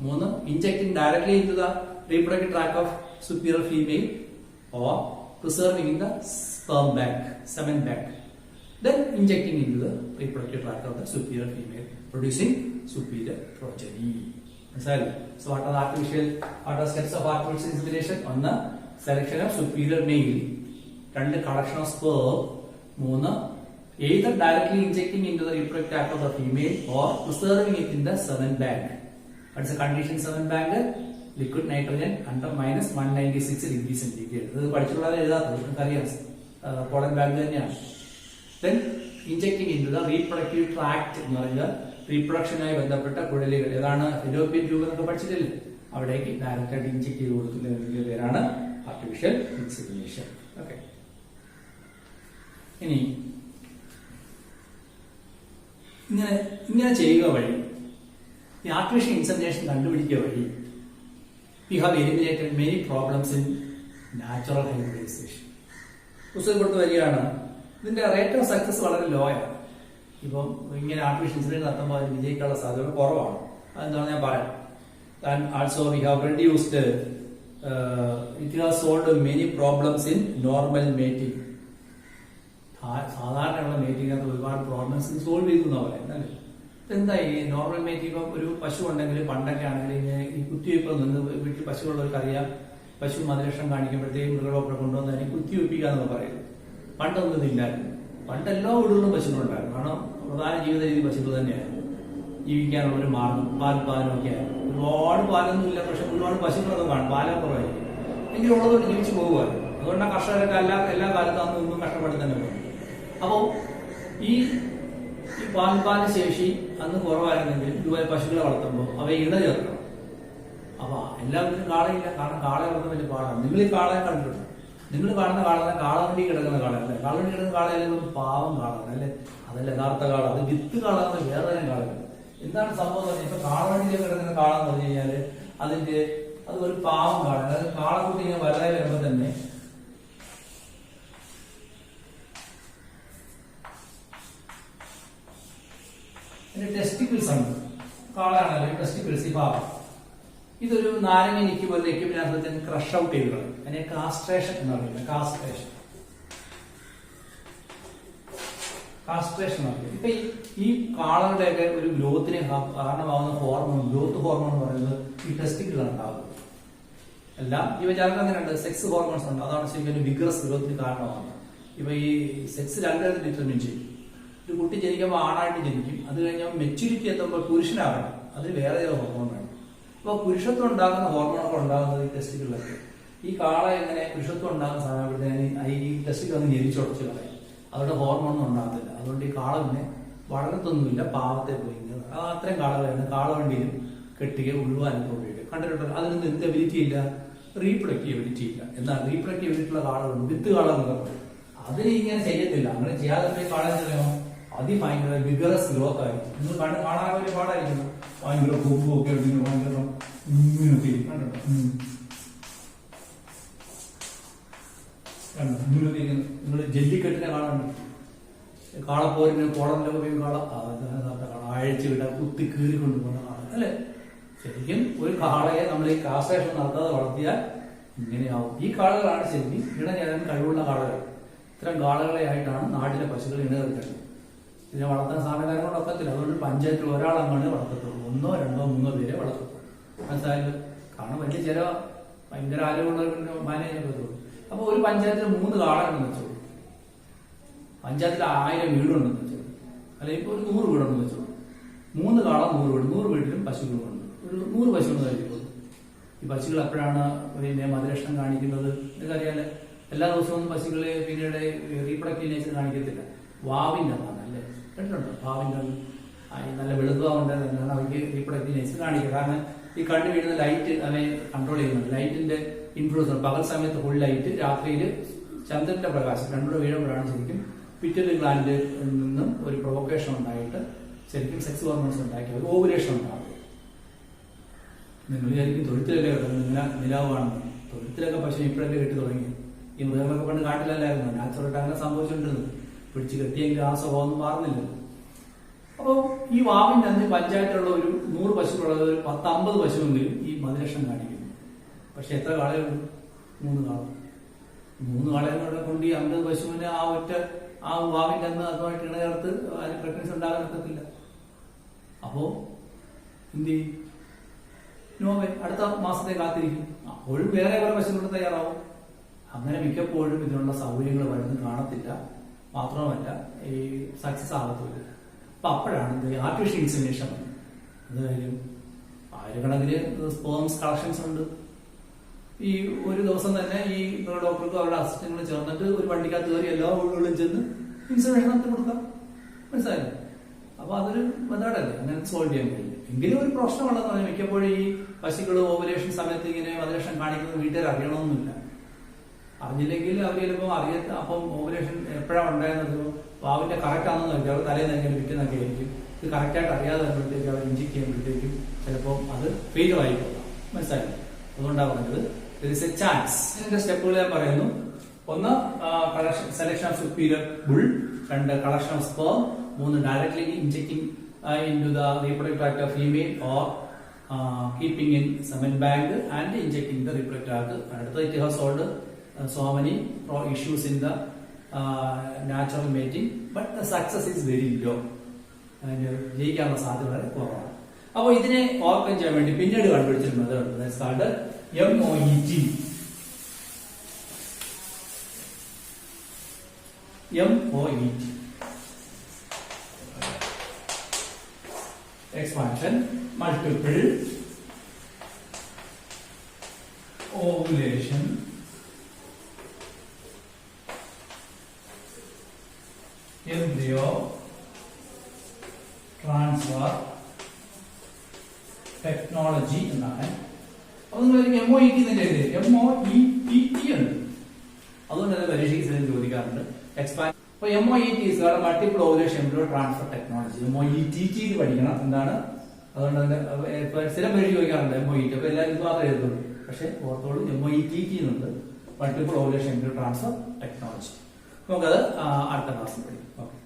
[SPEAKER 1] 3 injecting directly into the reproductive tract of superior female or preserving in the sperm bank, semen bank, then injecting into the reproductive tract of the superior female, producing superior progeny. So what are the steps of artificial insemination? 1 selection of superior male, 2 collection of sperm, 3 either directly injecting into the reproductive tract of the female or preserving it in the semen bank. What's the condition 7 bank? Liquid nitrogen under minus 196 degree centigrade. ഇത് പഠിച്ചിട്ടുള്ളത് എഴുതാത്തത് നമുക്കറിയാം, pollen bank തന്നെയാണ്. Then injecting into the reproductive tract എന്ന് പറയുന്നത് റീപ്രൊഡക്ഷനുമായി ബന്ധപ്പെട്ട കുഴലുകൾ, ഏതാണ് ഫിലോപ്പിയൻ tube എന്നൊക്കെ പഠിച്ചിട്ടില്ലേ, അവിടേക്ക് ഡയറക്റ്റ് ആയിട്ട് ഇൻജെക്ട് ചെയ്ത് കൊടുക്കുന്ന പേരാണ് ആർട്ടിഫിഷ്യൽ ഇൻസെമിനേഷൻ. ഓക്കെ, ഇനി ഇങ്ങനെ ചെയ്യുക വഴി, ഈ ആർട്ടിഫിഷ്യൽ ഇൻസെമിനേഷൻ കണ്ടുപിടിക്കുക വഴി we have eliminated many problems in natural hybridization. പുസ്തകം കൊടുത്ത് വരികയാണ്, ഇതിന്റെ റേറ്റ് ഓഫ് സക്സസ് വളരെ ലോ ആണ്. ഇപ്പം ഇങ്ങനെ ആർട്ടിഫിഷ്യൽ ഇൻസെമിനേഷൻ നടത്തുമ്പോൾ അതിന് വിജയിക്കാനുള്ള സാധ്യത കുറവാണ്. അതെന്താണ് ഞാൻ പറയാം. And also we have reduced, it has solved many problems in normal mating. സാധാരണയുള്ള മേറ്റിംഗിനകത്ത് ഒരുപാട് പ്രോബ്ലംസ് സോൾവ് ചെയ്തു പോലെ. എന്താ ഈ നോർമൽ മേറ്റിംഗ്? ഇപ്പം ഒരു പശു ഉണ്ടെങ്കിൽ, പണ്ടൊക്കെ ആണെങ്കിൽ ഈ കുത്തിവയ്പ്പ് നിന്ന് വീട്ടിൽ പശുവുള്ളവർക്ക് അറിയാം, പശു മതിലക്ഷം കാണിക്കുമ്പോഴത്തേക്കും മൃഗഡോക്ടറെ കൊണ്ടുവന്ന് അതിനെ കുത്തിവയ്പ്പിക്കുക എന്നൊക്കെ പറയുന്നത്. പണ്ടൊന്നും ഇല്ലായിരുന്നു. പണ്ട് എല്ലാ വീടുകളിലും പശുക്കളുണ്ടായിരുന്നു. കാരണം പ്രധാന ജീവിത രീതി പശുക്കൾ തന്നെയായിരുന്നു. ജീവിക്കാനുള്ള ഒരു മാർഗം പാലും ഒക്കെ ആയിരുന്നു. ഒരുപാട് പാലൊന്നും ഇല്ല, പക്ഷെ ഒരുപാട് പശുക്കളൊക്കെ കാണും, പാലം കുറവായിരിക്കും. എങ്കിലും ഉള്ളതുകൊണ്ട് ജീവിച്ചു പോകുമായിരുന്നു. അതുകൊണ്ടാണ് കർഷകരൊക്കെ എല്ലാ കാലത്തും അന്ന് മുമ്പും കഷ്ടപ്പെട്ട് തന്നെ പോകും. അപ്പോൾ ഈ പാൽപ്പാല ശേഷി അന്ന് കുറവായിരുന്നെങ്കിൽ ഇതുപോലെ പശുക്കളെ വളർത്തുമ്പോൾ അവയെ ഇണ ചേർക്കണം. അപ്പൊ എല്ലാവരും കാളയില്ല, കാരണം കാളയെ വളർത്താൻ വലിയ പാടാണ്. നിങ്ങൾ ഈ കാളയെ കണ്ടിട്ടുണ്ട്, നിങ്ങൾ കാണുന്ന കാള കാളവണ്ടി കിടക്കുന്ന കാളയല്ലേ, കാളവണ്ടി കിടക്കുന്ന കാളയല്ലേ ഒരു പാവം കാളാണ് അല്ലേ, അതല്ല യഥാർത്ഥ കാള. അത് വിത്ത് കാളാന്ന് വേറെ തന്നെ കാളകൾ. എന്താണ് സംഭവം എന്ന് പറഞ്ഞാൽ, ഇപ്പൊ കാളവണ്ടിയിലേക്ക് കിടക്കുന്ന കാളെന്ന് പറഞ്ഞു കഴിഞ്ഞാല് അത് ഒരു പാവം കാള. അതായത് കാളക്കുട്ടി ഇങ്ങനെ വലുതായി വരുമ്പോ തന്നെ ടെസ്റ്റിക്കിൾസ് ഉണ്ട്. കാളയാണല്ലോ ടെസ്റ്റിക്കിൾസ്, ഈ ഭാഗം ഇതൊരു നാരങ്ങ ഞെക്കി പോലെ ഞെക്കിപ്പിനകത്ത് ക്രഷ് ഔട്ട് ചെയ്ത് കളയും. അതിനെ കാസ്ട്രേഷൻ എന്ന് പറയുന്നത്. കാസ്ട്രേഷൻ ഇപ്പൊ ഈ കാളകളുടെയൊക്കെ ഒരു ഗ്രോത്തിന് കാരണമാകുന്ന ഹോർമോൺ, ഗ്രോത്ത് ഹോർമോൺ എന്ന് പറയുന്നത് ഈ ടെസ്റ്റിക്കിളാണ് ഉണ്ടാകുന്നത്. എല്ലാം ജീവജാലങ്ങൾ അങ്ങനെയുണ്ട്, സെക്സ് ഹോർമോൺസ് ഉണ്ട്. അതാണ് ശരിക്കും വിഗ്രസ് ഗ്രോത്തിന് കാരണമാകുന്നത്. ഇപ്പൊ ഈ സെക്സ് രണ്ടുപേരും ഡിറ്റർമിൻ ചെയ്യും. ഒരു കുട്ടി ജനിക്കുമ്പോൾ ആണായിട്ട് ജനിക്കും, അത് കഴിഞ്ഞാൽ മെച്യൂരിറ്റി എത്തുമ്പോൾ പുരുഷനാകണം, അത് വേറെ ഹോർമോൺ വേണം. അപ്പൊ പുരുഷത്വം ഉണ്ടാകുന്ന ഹോർമോണൊക്കെ ഉണ്ടാകുന്നത് ഈ ടെസ്റ്റുകളിലൊക്കെ. ഈ കാള എങ്ങനെ പുരുഷത്വം ഉണ്ടാകുന്ന സമയപ്പെടുത്തേന് ഈ ടെസ്റ്റുകൾ ഒന്ന് ഞെരിച്ചുടച്ച് കളയും, അവരുടെ ഹോർമോണൊന്നും ഉണ്ടാകത്തില്ല. അതുകൊണ്ട് ഈ കാള പിന്നെ വളർത്തൊന്നുമില്ല, പാവത്തെ പോയി. അത് അത്രയും കാളകളാണ് കാളവണ്ടിയിലും കെട്ടിയ ഉഴുവാനൊക്കെ ഉപയോഗിക്കുക. കണ്ടിട്ടുണ്ടല്ലോ, അതിനൊന്നും എന്ത് എബിലിറ്റി ഇല്ല, റീപ്രൊഡക്റ്റീവ് എബിലിറ്റി ഇല്ല. എന്നാൽ റീപ്രൊഡക്റ്റീവ് എബിലിറ്റി ഉള്ള കാളകളുണ്ട്, വിത്ത് കാളകളൊക്കെ പറയും. അതിന് ഇങ്ങനെ ചെയ്യത്തില്ല. അങ്ങനെ ചെയ്യാതെ കാളെ അറിയാമോ, അതിഭയങ്കര വിഗറസ് ഗ്രോത്ത് ആയിരിക്കും. നിങ്ങൾ കാണാൻ വലിയ പാടായിരിക്കും. ഭയങ്കര കൊമ്പൊക്കെ ഭയങ്കര നിങ്ങൾ ജല്ലിക്കെട്ടിനെ കാണുന്നുണ്ട്, കാളപ്പോരിന് കോളനിലൊക്കെ പോയി കാള അഴിച്ചു വിട്ട കുത്തി കീറിക്കൊണ്ട് പോകുന്ന കാള അല്ലെ. ശരിക്കും ഒരു കാളയെ നമ്മൾ ഈ കാസ്ട്രേഷൻ നടത്താതെ വളർത്തിയാൽ ഇങ്ങനെയാവും. ഈ കാളകളാണ് ശരിക്കും ഇണചേരാൻ കഴിവുള്ള കാളകൾ. ഇത്തരം കാളകളെ ആയിട്ടാണ് നാട്ടിലെ പശുക്കൾ ഇണചേർക്കേണ്ടത്. ഇതിനെ വളർത്താൻ സാധനക്കാരെ കൊണ്ട് ഒക്കത്തില്ല. അതുകൊണ്ട് പഞ്ചായത്തിൽ ഒരാളങ്ങനെ വളർത്തത്തുള്ളൂ, 1, 2, 3 പേരെ വളർത്തത്തുള്ളൂ. മനസ്സിലായാലും കാരണം വലിയ ചില ഭയങ്കര ആരോഗ്യമുള്ളവർക്ക് മാനേജ് പറ്റുള്ളൂ. അപ്പൊ ഒരു പഞ്ചായത്തിൽ 3 കാളയുണ്ടെന്ന് വെച്ചോളൂ, പഞ്ചായത്തിൽ 1000 വീടുണ്ടെന്ന് വെച്ചോളൂ, അല്ലെങ്കിൽ ഇപ്പൊ ഒരു 100 വീടുണ്ടെന്ന് വെച്ചോളൂ. 3 കാള 100 വീട്, 100 വീട്ടിലും പശുക്കളുണ്ട്. ഒരു 100 പശുക്കൾ കഴിക്കുള്ളൂ. ഈ പശുക്കൾ എപ്പോഴാണ് പിന്നെ മതലക്ഷണം കാണിക്കുന്നത് നിങ്ങൾക്കറിയാല്. എല്ലാ ദിവസവും പശുക്കളെ പിന്നീട് റീപ്രൊഡക്റ്റീവ് നേച്ചർ കാണിക്കത്തില്ല. വാവിന്റെ അല്ലേ, കേട്ടിട്ടുണ്ടോ? ഭാവിന്റെ നല്ല വെളുപ്പാവുണ്ട് തന്നെയാണ് അവർക്ക് റീപ്രൊഡക്റ്റീവ് നേച്ചർ കാണിക്കുക. കാരണം ഈ കണ്ണു വീഴുന്ന ലൈറ്റ് അവയെ കൺട്രോൾ ചെയ്യുന്നുണ്ട്. ലൈറ്റിന്റെ ഇൻഫ്ലുവൻസ്, പകൽ സമയത്ത് ഫുൾ ലൈറ്റ്, രാത്രിയിൽ ചന്ദ്രന്റെ പ്രകാശം രണ്ടുകൂടെ വീഴുമ്പോഴാണ് ശരിക്കും പിറ്റ്യൂട്ടറി ഗ്ലാൻഡിൽ നിന്നും ഒരു പ്രൊവോക്കേഷൻ ഉണ്ടായിട്ട് ശരിക്കും സെക്സ് ഹോർമോൺസ് ഉണ്ടാക്കി ഒരു ഓവുലേഷൻ ഉണ്ടാകും. നിങ്ങൾ വിചാരിക്കും തൊഴുത്തിലല്ലേ നിലാവാണ്. തൊഴുത്തിലൊക്കെ പശു ഇപ്പോഴല്ലേ കെട്ടി തുടങ്ങി. ഈ മൃഗങ്ങളൊക്കെ പണ്ട് കാട്ടിലല്ലായിരുന്നു, നാച്ചുറലായിട്ട് അങ്ങനെ സംഭവിച്ചിട്ടുണ്ടെന്ന്. പിടിച്ച് കെട്ടിയെങ്കിൽ ആ സ്വഭാവം മാറുന്നില്ല. അപ്പോൾ ഈ വാവിന്റെ അന്ന് പഞ്ചായത്തിലുള്ള ഒരു 100 പശുക്കളുള്ളത് ഒരു 10-50 പശുവെങ്കിലും ഈ മതിലക്ഷണം കാണിക്കുന്നു. പക്ഷെ എത്ര കാളയുള്ളൂ? 3 കാള. 3 കാളകളെ കൊണ്ട് ഈ 50 പശുവിന് ആ വാവിന്റെ അന്ന് അതുമായിട്ട് ഇണചേർത്ത് അതിന് പ്രഗ്നൻസി ഉണ്ടാകാൻ പറ്റത്തില്ല. അപ്പോ എന്ത് ചെയ്യും? നോവേ അടുത്ത മാസത്തെ കാത്തിരിക്കും. അപ്പോഴും വേറെ വേറെ പശുക്കൾ തയ്യാറാവും. അങ്ങനെ മിക്കപ്പോഴും ഇതിനുള്ള സൗകര്യങ്ങൾ വരുന്നത് കാണത്തില്ല. മാത്രമല്ല ഈ സക്സസ് ആകത്തില്ല. അപ്പൊ അപ്പോഴാണ് ആർട്ടിഫിഷ്യൽ ഇൻസെമിനേഷൻ. അത് കാര്യം ആയിരക്കണക്കിന് സ്പേംസ് കളക്ഷൻസ് ഉണ്ട്. ഈ ഒരു ദിവസം തന്നെ ഈ ഡോക്ടർക്കും അവരുടെ അസിസ്റ്റന്റുകളും ചേർന്നിട്ട് ഒരു വണ്ടിക്കകത്ത് കയറി എല്ലാ വീടുകളിലും ചെന്ന് ഇൻസർവേഷൻ നടത്തി കൊടുക്കാം. മനസ്സിലായില്ലേ? അപ്പൊ അതൊരു മെത്തേഡല്ലേ, അങ്ങനെ സോൾവ് ചെയ്യാൻ കഴിയും. എങ്കിലും ഒരു പ്രശ്നമുള്ളതെന്ന് പറഞ്ഞാൽ മിക്കപ്പോഴും ഈ പശുക്കൾ ഓവുലേഷൻ സമയത്ത് ഇങ്ങനെ മതലക്ഷണം കാണിക്കുന്നത് വീട്ടുകാർ അറിയണമെന്നില്ല. അറിഞ്ഞില്ലെങ്കിൽ അവർ ചിലപ്പോൾ അപ്പം ഓവുലേഷൻ എപ്പോഴാണ് ഉണ്ടായെന്നത് വാവിന്റെ കറക്റ്റ് ആണെന്ന് നോക്കി അവർ തലേന്ന് എങ്ങനെ വിൽക്കുന്നൊക്കെ ആയിരിക്കും. ഇത് കറക്റ്റായിട്ട് അറിയാതെ വരുമ്പോഴത്തേക്ക് അവർ ഇഞ്ചക്ട് ചെയ്യുമ്പോഴത്തേക്കും ചിലപ്പോൾ അത് ഫെയിലർ ആയിക്കോളാം. മനസ്സിലായില്ലേ? അതുകൊണ്ടാണ് പറഞ്ഞത് there is a chance. ഇതിന്റെ സ്റ്റെപ്പുകൾ ഞാൻ പറയുന്നു. ഒന്ന് സെലക്ഷൻ ഓഫ് സുപ്പീരിയർ ബുൾ, രണ്ട് കളക്ഷൻ ഓഫ് സ്പേം, മൂന്ന് directly ഇൻജെക്ടിംഗ് into the reproductive tract of female or keeping in semen bank and injecting the reproductive tract. അടുത്ത it has solved so many issues in the natural mating, but the success is very low. ജയിക്കാനുള്ള സാധ്യത വളരെ കുറവാണ്. അപ്പോൾ ഇതിനെ overcome ചെയ്യാൻ വേണ്ടി പിന്നീട് കണ്ടുപിടിച്ചൊരു method MOET. MOET expansion, multiple ovulation, embryo transfer technology എന്നാണ്. അപ്പൊ നിങ്ങൾ MOET തന്നെ എഴുതി, MOET ഉണ്ട്. അതുകൊണ്ട് തന്നെ പരീക്ഷയ്ക്ക് ചോദിക്കാറുണ്ട്. എക്സ്പാൻഡ്. അപ്പൊ MOET multiple ovulation embryo transfer technology. MOET പഠിക്കണം. എന്താണ്? അതുകൊണ്ട് തന്നെ സ്ഥിരം പരീക്ഷ ചോദിക്കാറുണ്ട് MOET. അപ്പൊ എല്ലാവരും ഇത് മാത്രമേ എഴുതുള്ളൂ. പക്ഷെ ഓർത്തോളൂ, MOET എന്നുണ്ട്, multiple ovulation embryo transfer technology. നമുക്കത് അടുത്ത ക്ലാസ്സിൽ പഠിക്കും.